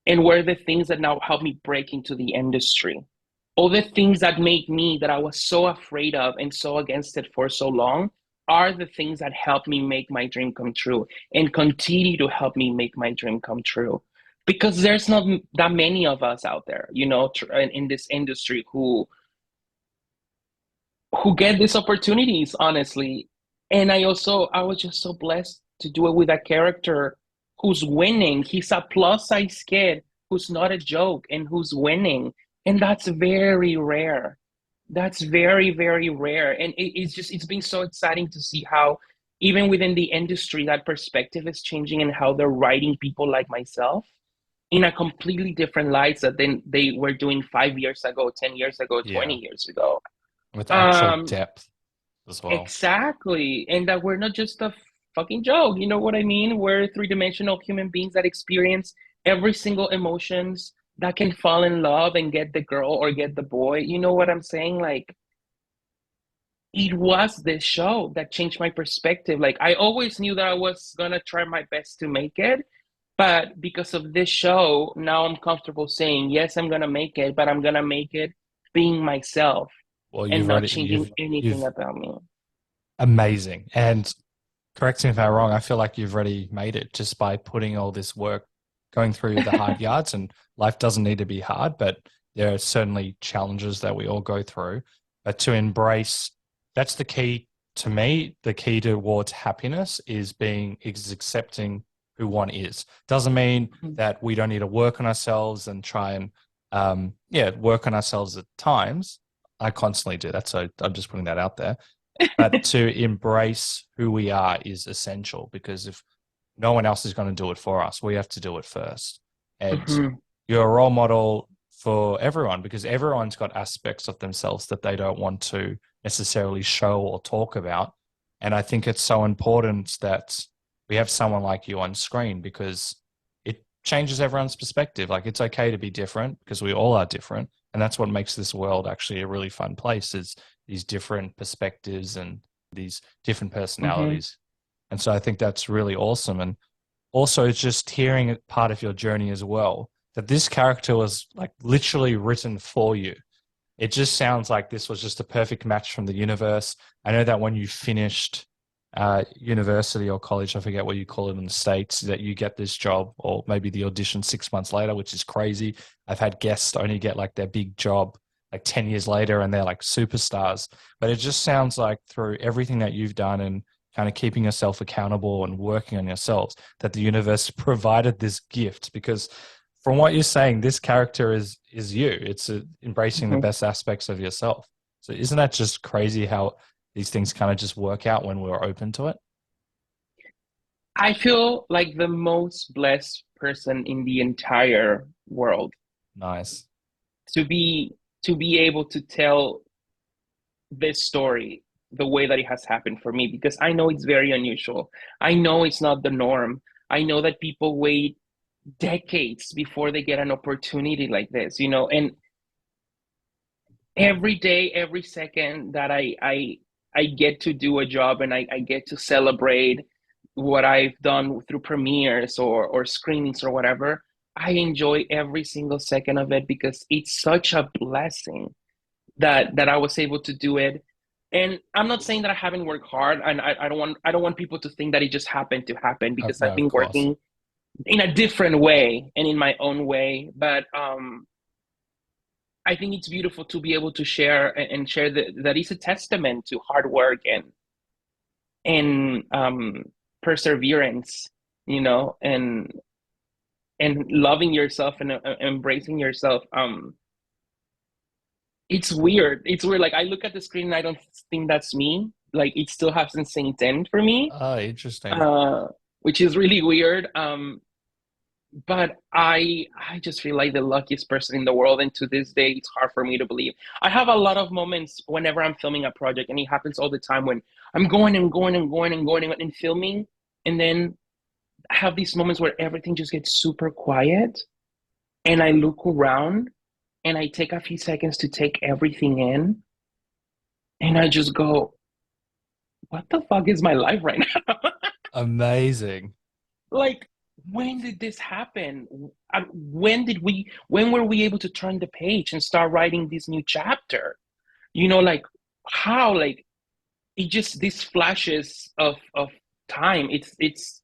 and were the things that now help me break into the industry. All the things that made me, that I was so afraid of and so against it for so long, are the things that help me make my dream come true and continue to help me make my dream come true. Because there's not that many of us out there, in this industry who get these opportunities, honestly. And I was just so blessed to do it with a character who's winning. He's a plus size kid who's not a joke and who's winning. And that's very rare. That's very, very rare. And it's been so exciting to see how even within the industry, that perspective is changing and how they're writing people like myself in a completely different light than they were doing 5 years ago, 10 years ago, 20 Yeah. years ago. With actual depth as well. Exactly. And that we're not just a fucking joke. You know what I mean? We're three-dimensional human beings that experience every single emotions, that can fall in love and get the girl or get the boy. You know what I'm saying? Like, it was this show that changed my perspective. Like, I always knew that I was gonna try my best to make it, but because of this show, now I'm comfortable saying, yes, I'm gonna make it, but I'm gonna make it being myself Well, and you've not already changing anything you've about me. amazing. And correct me if I'm wrong, I feel like you've already made it just by putting all this work, going through the hard yards. And life doesn't need to be hard, but there are certainly challenges that we all go through. But to embrace, that's the key to me. The key towards happiness is accepting who one is. Doesn't mean that we don't need to work on ourselves and try and work on ourselves at times. I constantly do that, so I'm just putting that out there. But to embrace who we are is essential, because if no one else is going to do it for us, we have to do it first. And you're a role model for everyone, because everyone's got aspects of themselves that they don't want to necessarily show or talk about. And I think it's so important that we have someone like you on screen, because it changes everyone's perspective. Like, it's okay to be different, because we all are different. And that's what makes this world actually a really fun place, is these different perspectives and these different personalities. And so I think that's really awesome. And also, it's just hearing part of your journey as well, that this character was like literally written for you. It just sounds like this was just a perfect match from the universe. I know that when you finished university or college, I forget what you call it in the States, that you get this job, or maybe the audition 6 months later, which is crazy. I've had guests only get like their big job like 10 years later and they're like superstars. But it just sounds like through everything that you've done and kind of keeping yourself accountable and working on yourselves, that the universe provided this gift. Because from what you're saying, this character is you. It's embracing the best aspects of yourself. So isn't that just crazy how these things kind of just work out when we're open to it? I feel like the most blessed person in the entire world Nice. to be able to tell this story the way that it has happened for me, because I know it's very unusual. I know it's not the norm. I know that people wait decades before they get an opportunity like this, you know, and every day, every second that I get to do a job and I get to celebrate what I've done through premieres or screenings or whatever, I enjoy every single second of it, because it's such a blessing that I was able to do it. And I'm not saying that I haven't worked hard, and I don't want people to think that it just happened to happen, because No, I've of been course. working in a different way and in my own way. But I think it's beautiful to be able to share and share that is a testament to hard work and perseverance, you know, and loving yourself and embracing yourself. It's weird. It's weird. Like, I look at the screen and I don't think that's me. Like, it still hasn't synced in for me, Oh, interesting. which is really weird. But I just feel like the luckiest person in the world, and to this day, it's hard for me to believe. I have a lot of moments whenever I'm filming a project, and it happens all the time, when I'm going and going and going and going and filming, and then I have these moments where everything just gets super quiet, and I look around and I take a few seconds to take everything in, and I just go, what the fuck is my life right now? Amazing. Like, when did this happen? When were we able to turn the page and start writing this new chapter? You know, like, how, like, it just, these flashes of time, it's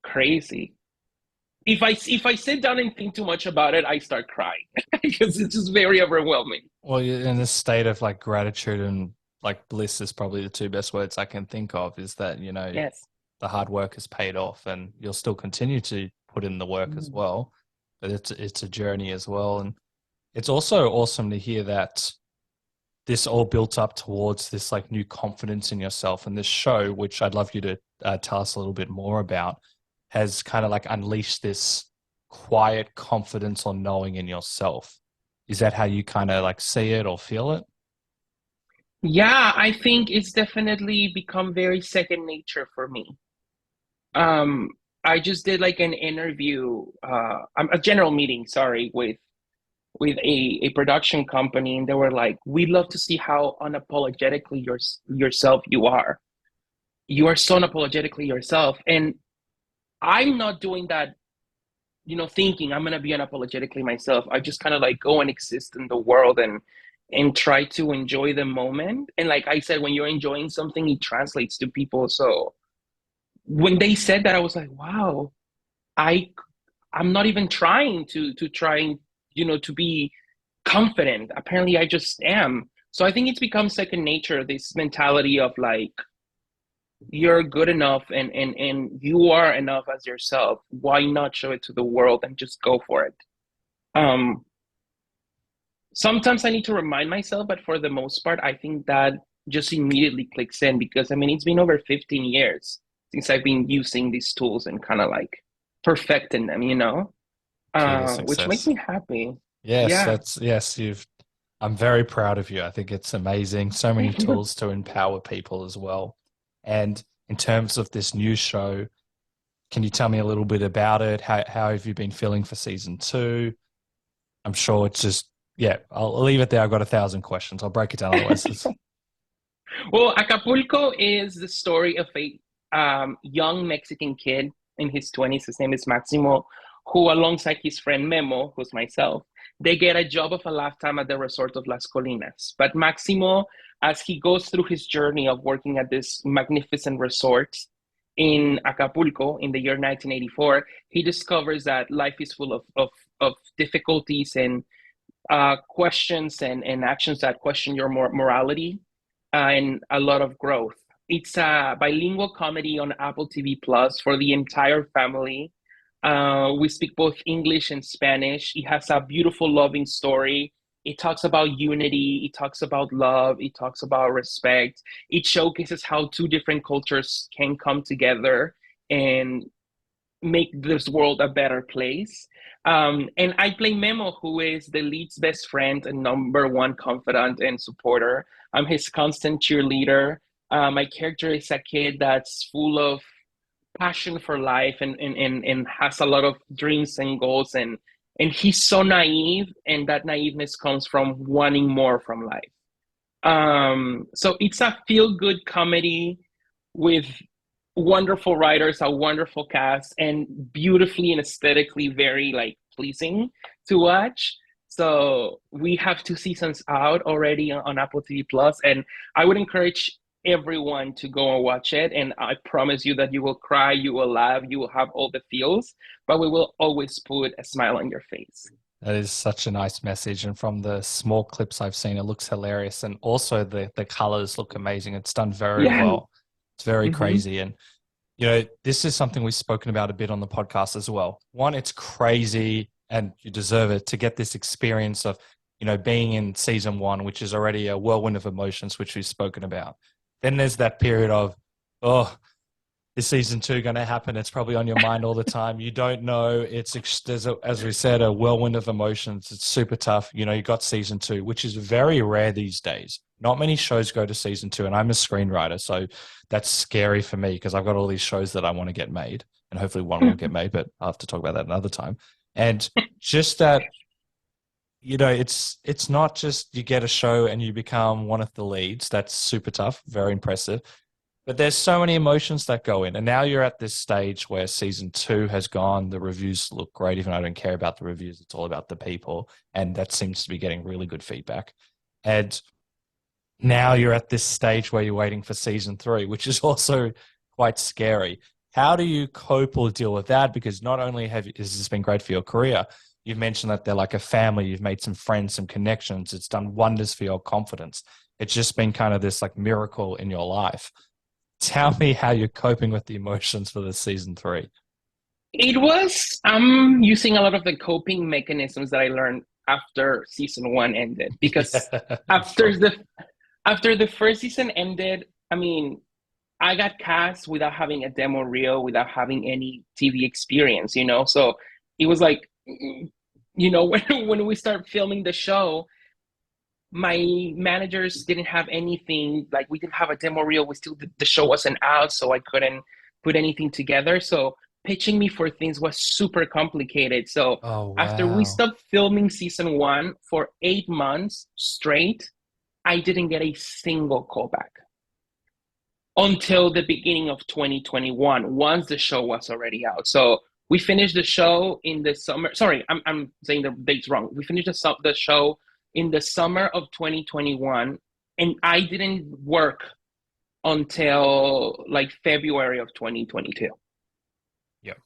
crazy. If I sit down and think too much about it, I start crying because it's just very overwhelming. Well, you're in this state of like gratitude and like bliss is probably the two best words I can think of, is that, Yes. the hard work has paid off, and you'll still continue to put in the work as well. But it's a journey as well. And it's also awesome to hear that this all built up towards this like new confidence in yourself. And this show, which I'd love you to tell us a little bit more about, has kind of like unleashed this quiet confidence or knowing in yourself. Is that how you kind of like see it or feel it? Yeah, I think it's definitely become very second nature for me. Um, I just did like an interview, a general meeting, sorry, with a production company, and they were like, "We love to see how unapologetically yourself you are. You are so unapologetically yourself." And I'm not doing that, thinking I'm gonna be unapologetically myself. I just kind of like go and exist in the world and try to enjoy the moment. And like I said, when you're enjoying something, it translates to people. So when they said that, I was like, wow, I I'm not even trying to try, to be confident. Apparently, I just am. So I think it's become second nature, this mentality of like you're good enough and you are enough as yourself. Why not show it to the world and just go for it? Um, Sometimes I need to remind myself, but for the most part, I think that just immediately clicks in because I mean it's been over 15 years since I've been using these tools and kind of like perfecting them, Key to which makes success. me happy. Yes, Yeah. I'm very proud of you. I think it's amazing. So many Thank you. tools to empower people as well. And in terms of this new show, can you tell me a little bit about it? How have you been feeling for season 2? I'm sure it's just, yeah, I'll leave it there. I've got 1,000 questions. I'll break it down otherwise. Well, Acapulco is the story of a young Mexican kid in his 20s. His name is Maximo, who, alongside his friend Memo, who's myself, they get a job of a lifetime at the resort of Las Colinas. But Maximo, as he goes through his journey of working at this magnificent resort in Acapulco in the year 1984, he discovers that life is full of difficulties and questions and actions that question your morality and a lot of growth. It's a bilingual comedy on Apple TV Plus for the entire family. We speak both English and Spanish. It has a beautiful, loving story. It talks about unity. It talks about love. It talks about respect. It showcases how two different cultures can come together and make this world a better place. And I play Memo, who is the lead's best friend and number one confidant and supporter. I'm his constant cheerleader. My character is a kid that's full of passion for life and has a lot of dreams and goals. And he's so naive, and that naiveness comes from wanting more from life. So it's a feel good comedy with wonderful writers, a wonderful cast, and beautifully and aesthetically very like pleasing to watch. So we have 2 seasons out already on Apple TV Plus, and I would encourage everyone to go and watch it. And I promise you that you will cry, you will laugh, you will have all the feels, but we will always put a smile on your face. That is such a nice message. And from the small clips I've seen, it looks hilarious. And also the colors look amazing. It's done very Yeah. well. It's very Mm-hmm. crazy. And, this is something we've spoken about a bit on the podcast as well. One, it's crazy and you deserve it to get this experience of, being in season 1, which is already a whirlwind of emotions, which we've spoken about. Then there's that period of, oh, is season 2 going to happen? It's probably on your mind all the time. You don't know. There's as we said, a whirlwind of emotions. It's super tough. You got season 2, which is very rare these days. Not many shows go to season 2, and I'm a screenwriter, so that's scary for me because I've got all these shows that I want to get made, and hopefully one will get made, but I'll have to talk about that another time. And just that, it's not just you get a show and you become one of the leads. That's super tough, very impressive. But there's so many emotions that go in. And now you're at this stage where season 2 has gone. The reviews look great. Even though I don't care about the reviews, it's all about the people. And that seems to be getting really good feedback. And now you're at this stage where you're waiting for season 3, which is also quite scary. How do you cope or deal with that? Because not only has this been great for your career, you've mentioned that they're like a family. You've made some friends, some connections. It's done wonders for your confidence. It's just been kind of this like miracle in your life. Tell me how you're coping with the emotions for the season 3. It was I'm using a lot of the coping mechanisms that I learned after season 1 ended, because Yeah, I'm after sure. the first season ended, I mean, I got cast without having a demo reel, without having any TV experience, you know? So it was like, when we start filming the show, my managers didn't have anything, like we didn't have a demo reel. The show wasn't out, so I couldn't put anything together. So pitching me for things was super complicated. So Oh, after we wow. stopped filming season 1 for 8 months straight, I didn't get a single callback until the beginning of 2021, once the show was already out. So we finished the show in the summer. Sorry, I'm saying the dates wrong. We finished the show in the summer of 2021, and I didn't work until like February of 2022. Yep.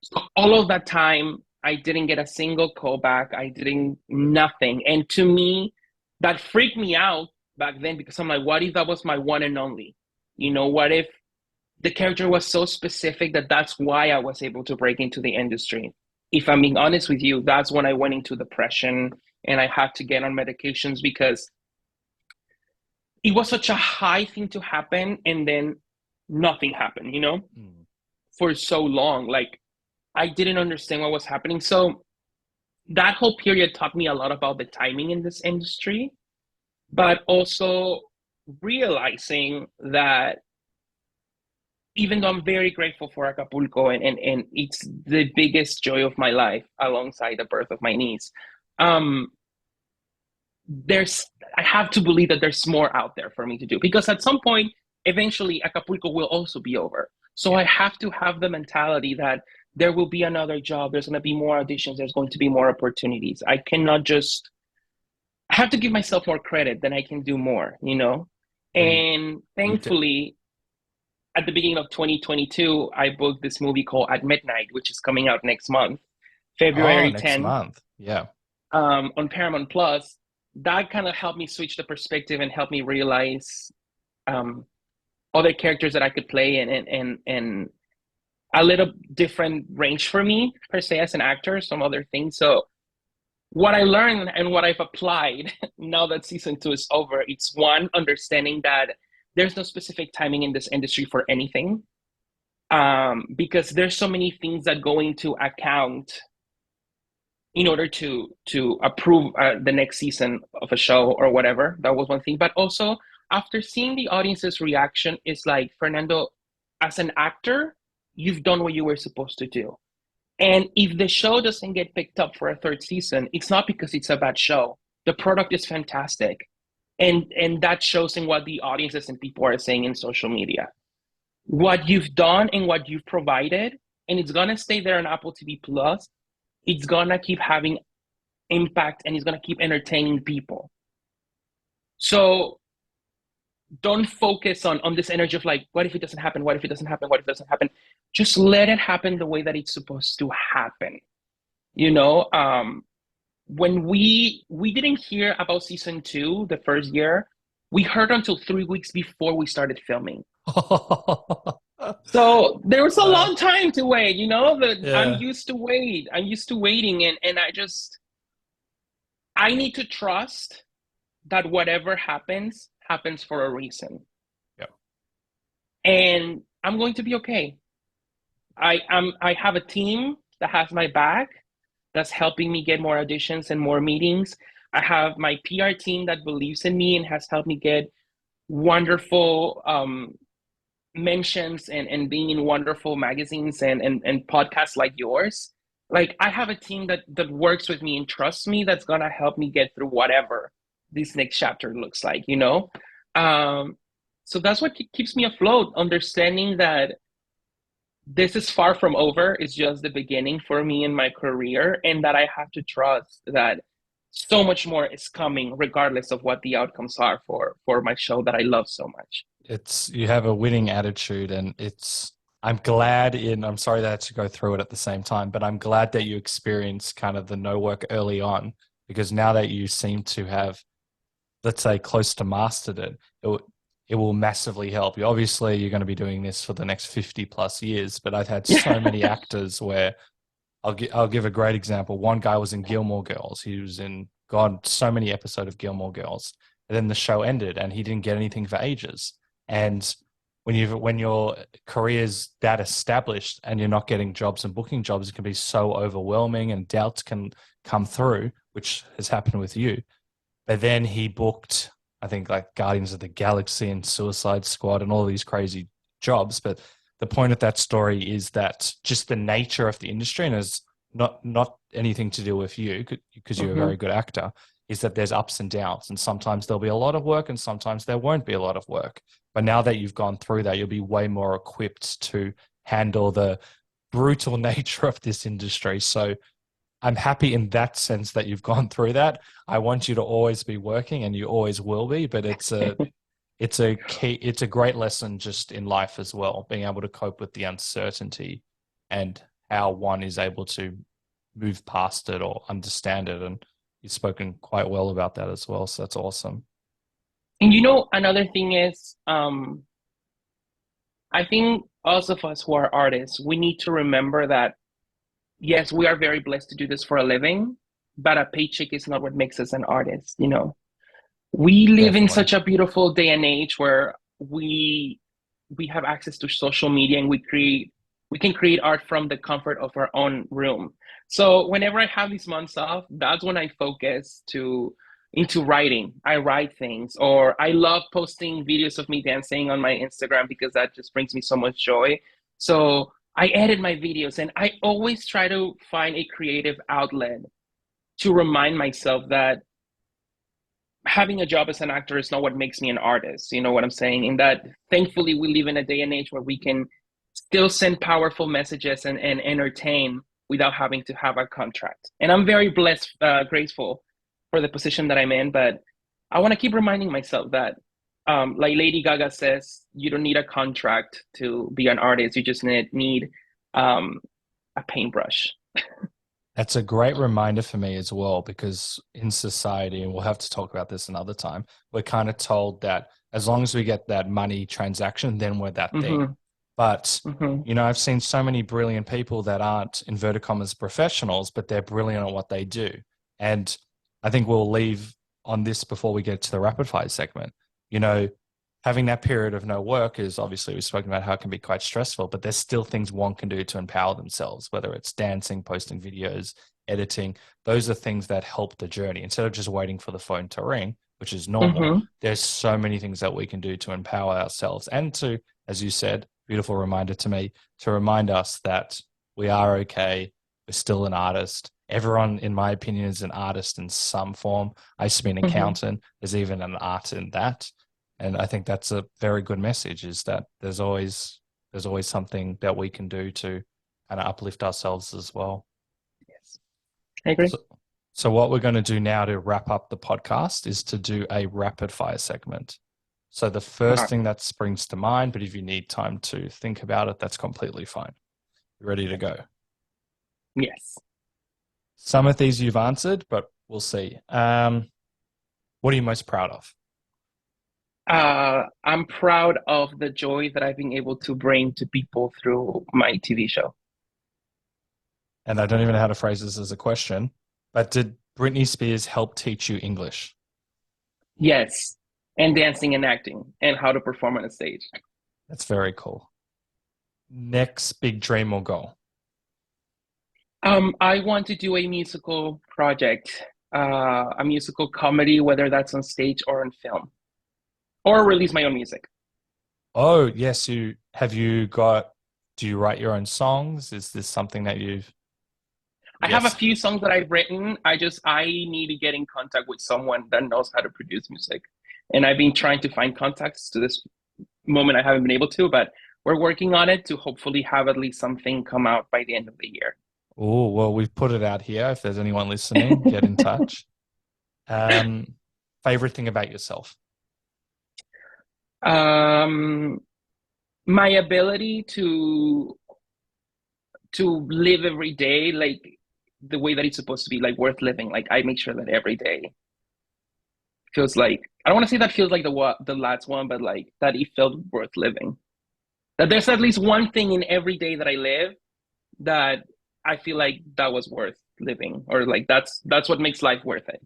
So all of that time, I didn't get a single callback. I didn't nothing. And to me, that freaked me out back then, because I'm like, what if that was my one and only? What if the character was so specific that that's why I was able to break into the industry? If I'm being honest with you, that's when I went into depression and I had to get on medications, because it was such a high thing to happen and then nothing happened, Mm. for so long. Like, I didn't understand what was happening. So that whole period taught me a lot about the timing in this industry, but also realizing that even though I'm very grateful for Acapulco, and it's the biggest joy of my life alongside the birth of my niece, um, there's I have to believe that there's more out there for me to do, because at some point, eventually, Acapulco will also be over. So Yeah. I have to have the mentality that there will be another job. There's going to be more auditions. There's going to be more opportunities. I have to give myself more credit than I can do more. Well, And you did. thankfully, at the beginning of 2022, I booked this movie called At Midnight, which is coming out next month, Oh, February next 10th, month. Yeah. on Paramount Plus. That kind of helped me switch the perspective and helped me realize um, other characters that I could play, and a little different range for me per se as an actor, some other things. So what I learned and what I've applied now that season 2 is over, it's one, understanding that there's no specific timing in this industry for anything, because there's so many things that go into account in order to approve the next season of a show or whatever. That was one thing. But also, after seeing the audience's reaction, it's like, Fernando, as an actor, you've done what you were supposed to do. And if the show doesn't get picked up for a third season, it's not because it's a bad show. The product is fantastic. And that shows in what the audiences and people are saying in social media. What you've done and what you've provided, and it's gonna stay there on Apple TV Plus, it's gonna keep having impact, and it's gonna keep entertaining people. So don't focus on this energy of like, what if it doesn't happen? What if it doesn't happen? What if it doesn't happen? Just let it happen the way that it's supposed to happen. You know, when we didn't hear about season 2 the first year, we heard until 3 weeks before we started filming. So there was a Wow. long time to wait, that I'm Yeah. used to wait. I'm used to waiting, and I need to trust that whatever happens happens for a reason. Yeah. And I'm going to be okay. I have a team that has my back, that's helping me get more auditions and more meetings. I have my PR team that believes in me and has helped me get wonderful mentions and being in wonderful magazines and podcasts like yours. Like, I have a team that works with me and trusts me, that's gonna help me get through whatever this next chapter looks like. Um, so that's what keeps me afloat, understanding that this is far from over. It's just the beginning for me in my career, and that I have to trust that so much more is coming, regardless of what the outcomes are for my show that I love so much. You have a winning attitude, and I'm sorry that I had to go through it at the same time, but I'm glad that you experienced kind of the no work early on, because now that you seem to have, let's say, close to mastered it, it will massively help you. Obviously, you're going to be doing this for the next 50 plus years, but I've had so many Yeah. actors where I'll give a great example. One guy was in Gilmore Girls. He was in God so many episodes of Gilmore Girls, and then the show ended, and he didn't get anything for ages. And when your career's that established and you're not getting jobs and booking jobs, it can be so overwhelming, and doubts can come through, which has happened with you. But then he booked, I think, like Guardians of the Galaxy and Suicide Squad and all these crazy jobs. But the point of that story is that just the nature of the industry, and it's not anything to do with you because you're a Hmm. very good actor, is that there's ups and downs. And sometimes there'll be a lot of work and sometimes there won't be a lot of work. But now that you've gone through that, you'll be way more equipped to handle the brutal nature of this industry. So I'm happy in that sense that you've gone through that. I want you to always be working, and you always will be, but it's a great lesson just in life as well, being able to cope with the uncertainty and how one is able to move past it or understand it. And you've spoken quite well about that as well. So that's awesome. And another thing is, I think us of us who are artists, we need to remember that yes, we are very blessed to do this for a living, but a paycheck is not what makes us an artist. We live in Definitely. such a beautiful day and age where we have access to social media, and we can create art from the comfort of our own room. So whenever I have these months off, that's when I focus to into writing. I write things, or I love posting videos of me dancing on my Instagram because that just brings me so much joy. So I edit my videos, and I always try to find a creative outlet to remind myself that having a job as an actor is not what makes me an artist. You know what I'm saying? In that, thankfully, we live in a day and age where we can still send powerful messages and entertain without having to have a contract. And I'm very blessed, grateful for the position that I'm in. But I want to keep reminding myself that, like Lady Gaga says, you don't need a contract to be an artist. You just need um, a paintbrush. That's a great reminder for me as well, because in society, and we'll have to talk about this another time, we're kind of told that as long as we get that money transaction, then we're that thing. Hmm. But, Hmm. I've seen so many brilliant people that aren't inverted commas professionals, but they're brilliant at what they do. And I think we'll leave on this before we get to the rapid fire segment. You know, having that period of no work is obviously, we've spoken about how it can be quite stressful, but there's still things one can do to empower themselves, whether it's dancing, posting videos, editing. Those are things that help the journey. Instead of just waiting for the phone to ring, which is normal, Hmm. there's so many things that we can do to empower ourselves and to, as you said, beautiful reminder to me, to remind us that we are okay. We're still an artist. Everyone, in my opinion, is an artist in some form. I used to be an Hmm. accountant. There's even an art in that. And I think that's a very good message, is that there's always something that we can do to kind of uplift ourselves as well. Yes, I agree. So, so what we're going to do now to wrap up the podcast is to do a rapid fire segment. So the All first right. thing that springs to mind, but if you need time to think about it, that's completely fine. You ready to go? Yes. Some of these you've answered, but we'll see. What are you most proud of? I'm proud of the joy that I've been able to bring to people through my TV show. And I don't even know how to phrase this as a question, but did Britney Spears help teach you English? Yes, and dancing and acting and how to perform on a stage. That's very cool. Next big dream or goal? I want to do a musical project, a musical comedy, whether that's on stage or on film, or release my own music. Oh, yes. Do you write your own songs? Is this something that you've, I have a yes. few songs that I've written. I need to get in contact with someone that knows how to produce music. And I've been trying to find contacts to this moment. I haven't been able to, but we're working on it to hopefully have at least something come out by the end of the year. Oh, well, we've put it out here. If there's anyone listening, get in touch. Um, Favorite thing about yourself? um, my ability to live every day like the way that it's supposed to be, like worth living. Like I make sure that every day feels like, I don't want to say that feels like the last one, but like that it felt worth living. That there's at least one thing in every day that I live that I feel like that was worth living, or like that's what makes life worth it.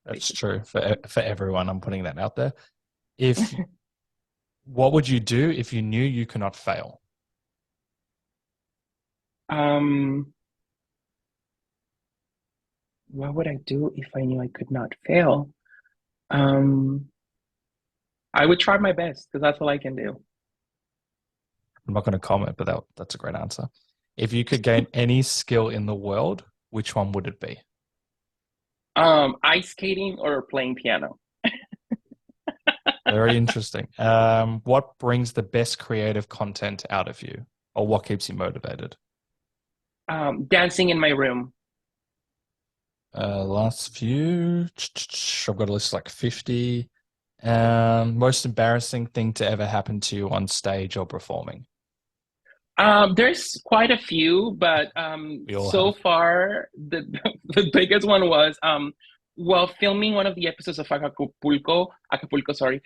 That's Basically. true for everyone. I'm putting that out there. If What would you do if you knew you could not fail? Um, what would I do if I knew I could not fail? Um, I would try my best because that's all I can do. I'm not going to comment, but that's a great answer. If you could gain any skill in the world, which one would it be? Ice skating or playing piano. Very interesting. What brings the best creative content out of you, or what keeps you motivated? Dancing in my room. Last few, I've got a list of like 50. Most embarrassing thing to ever happen to you on stage or performing? There's quite a few, but We all so have. far the biggest one was while filming one of the episodes of Acapulco, sorry.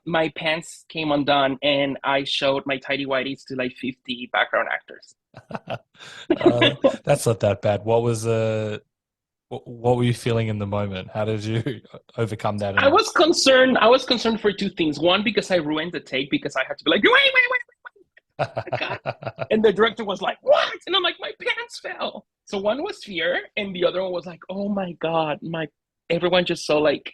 My pants came undone and I showed my tidy whities to like 50 background actors. Uh, that's not that bad. What were you feeling in the moment? How did you overcome that? I And was concerned. I was concerned for two things. One, because I ruined the take because I had to be like, wait, God. And the director was like, what? And I'm like, my pants fell. So one was fear, and the other one was like, oh my God, my everyone just saw like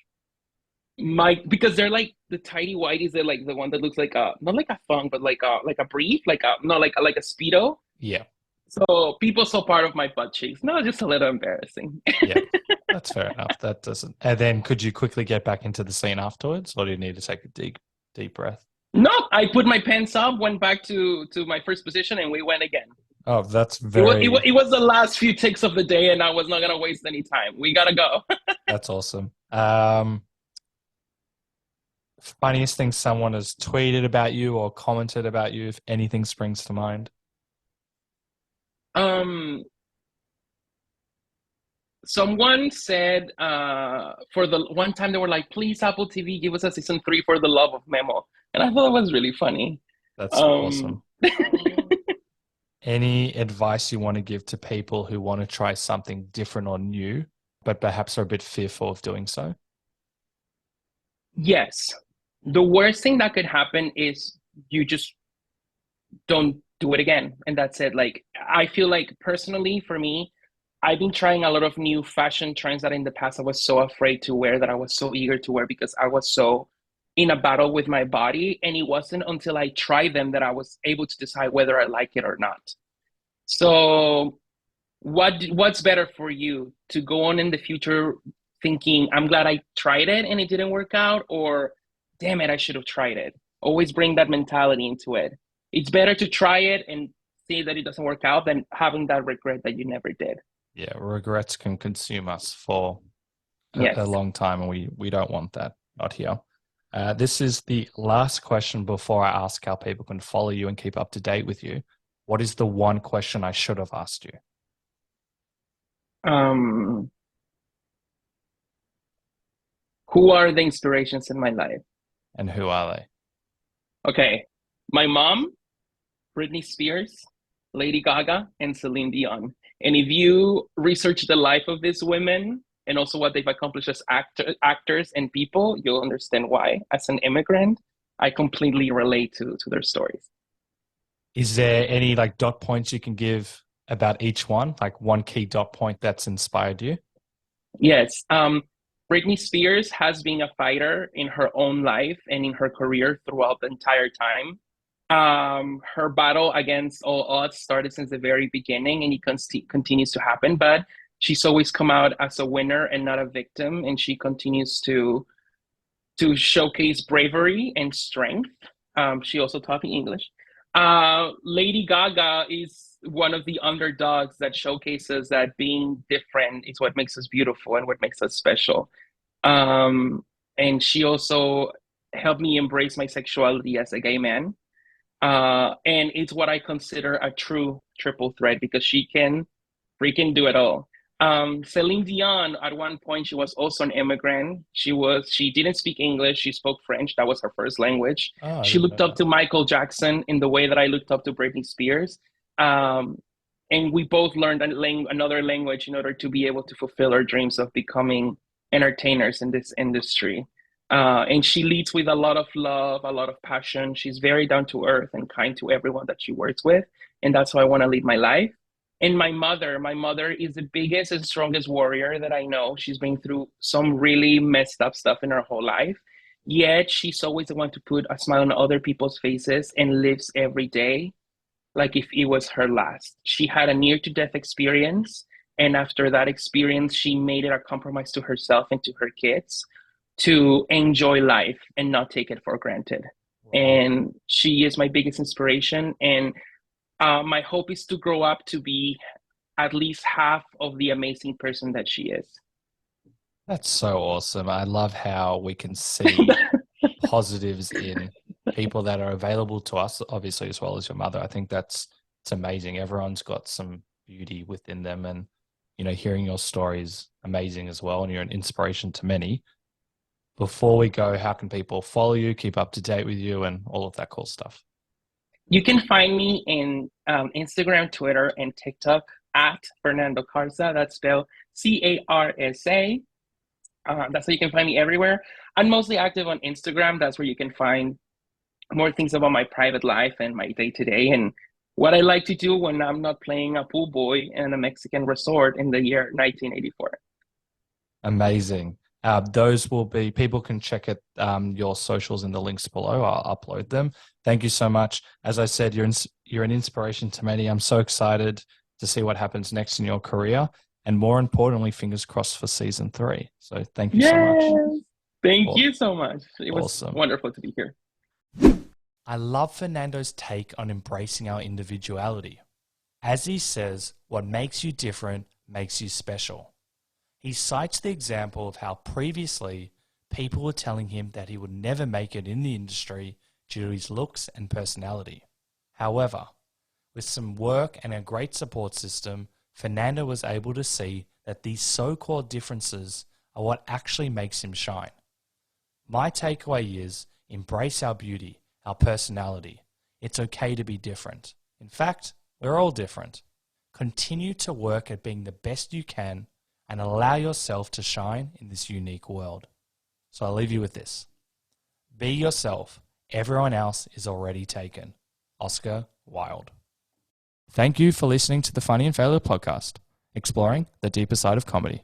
my because they're like the tidy whities, they're like the one that looks like a not like a thong, but like a brief, like a no, like a speedo. yeah, So people saw part of my butt cheeks. No, just a little embarrassing. yeah, that's fair enough. That doesn't. And then could you quickly get back into the scene afterwards, or do you need to take a deep breath? No, I put my pants up, went back to my first position, and we went again. Oh, that's It was the last few takes of the day, and I was not gonna waste any time. We gotta go. that's awesome. Funniest thing someone has tweeted about you or commented about you, if anything springs to mind. um, Someone said for the one time they were like, "Please, Apple TV, give us a season 3 for the love of Memo," and I thought it was really funny. That's Um, awesome. Any advice you want to give to people who want to try something different or new, but perhaps are a bit fearful of doing so? yes, the worst thing that could happen is you just don't do it again, and that's it. Like I feel like personally for me, I've been trying a lot of new fashion trends that in the past I was so afraid to wear, that I was so eager to wear because I was so in a battle with my body. And it wasn't until I tried them that I was able to decide whether I like it or not. So what's better for you to go on in the future thinking, I'm glad I tried it and it didn't work out, or damn it, I should have tried it. Always bring that mentality into it. It's better to try it and see that it doesn't work out than having that regret that you never did. Yeah, regrets can consume us for a Yes. long time, and we don't want that. Not here. This is the last question before I ask how people can follow you and keep up to date with you. What is the one question I should have asked you? Um, who are the inspirations in my life? And who are they? Okay. My mom, Britney Spears, Lady Gaga, and Celine Dion. And if you research the life of these women and also what they've accomplished as actors and people, you'll understand why. As an immigrant, I completely relate to their stories. Is there any like dot points you can give about each one? Like one key dot point that's inspired you? Yes. Britney Spears has been a fighter in her own life and in her career throughout the entire time. Her battle against all odds started since the very beginning, and it continues to happen. But she's always come out as a winner and not a victim, and she continues to showcase bravery and strength. She also taught me English. Lady Gaga is one of the underdogs that showcases that being different is what makes us beautiful and what makes us special. Um, and she also helped me embrace my sexuality as a gay man. And it's what I consider a true triple threat because she can freaking do it all. Celine Dion, at one point, she was also an immigrant. She didn't speak English. She spoke French. That was her first language. Oh, I She didn't looked know up that. to Michael Jackson in the way that I looked up to Britney Spears. Um, and we both learned another language in order to be able to fulfill our dreams of becoming entertainers in this industry. And she leads with a lot of love, a lot of passion. She's very down to earth and kind to everyone that she works with. And that's how I want to lead my life. And my mother is the biggest and strongest warrior that I know. She's been through some really messed up stuff in her whole life. Yet she's always the one to put a smile on other people's faces and lives every day like if it was her last. She had a near to death experience. And after that experience, she made it a compromise to herself and to her kids to enjoy life and not take it for granted. Wow. And she is my biggest inspiration. And my hope is to grow up to be at least half of the amazing person that she is. That's so awesome. I love how we can see positives in people that are available to us, obviously, as well as your mother. I think it's amazing. Everyone's got some beauty within them. And, hearing your story is amazing as well. And you're an inspiration to many. Before we go, how can people follow you, keep up to date with you, and all of that cool stuff? You can find me in Instagram, Twitter, and TikTok at Fernando Carsa. That's spelled Carsa. That's how you can find me everywhere. I'm mostly active on Instagram. That's where you can find more things about my private life and my day to day and what I like to do when I'm not playing a pool boy in a Mexican resort in the year 1984. Amazing. Those will be, people can check it, your socials in the links below. I'll upload them. Thank you so much. As I said, you're an inspiration to many. I'm so excited to see what happens next in your career. And more importantly, fingers crossed for season 3. So thank you so much. Yes. Thank Aw- you so much. It was Awesome. wonderful to be here. I love Fernando's take on embracing our individuality. As he says, what makes you different makes you special. He cites the example of how previously people were telling him that he would never make it in the industry due to his looks and personality. However, with some work and a great support system, Fernando was able to see that these so-called differences are what actually makes him shine. My takeaway is embrace our beauty, our personality. It's okay to be different. In fact, we're all different. Continue to work at being the best you can and allow yourself to shine in this unique world. So I'll leave you with this. Be yourself. Everyone else is already taken. Oscar Wilde. Thank you for listening to the Funny and Failure podcast, exploring the deeper side of comedy.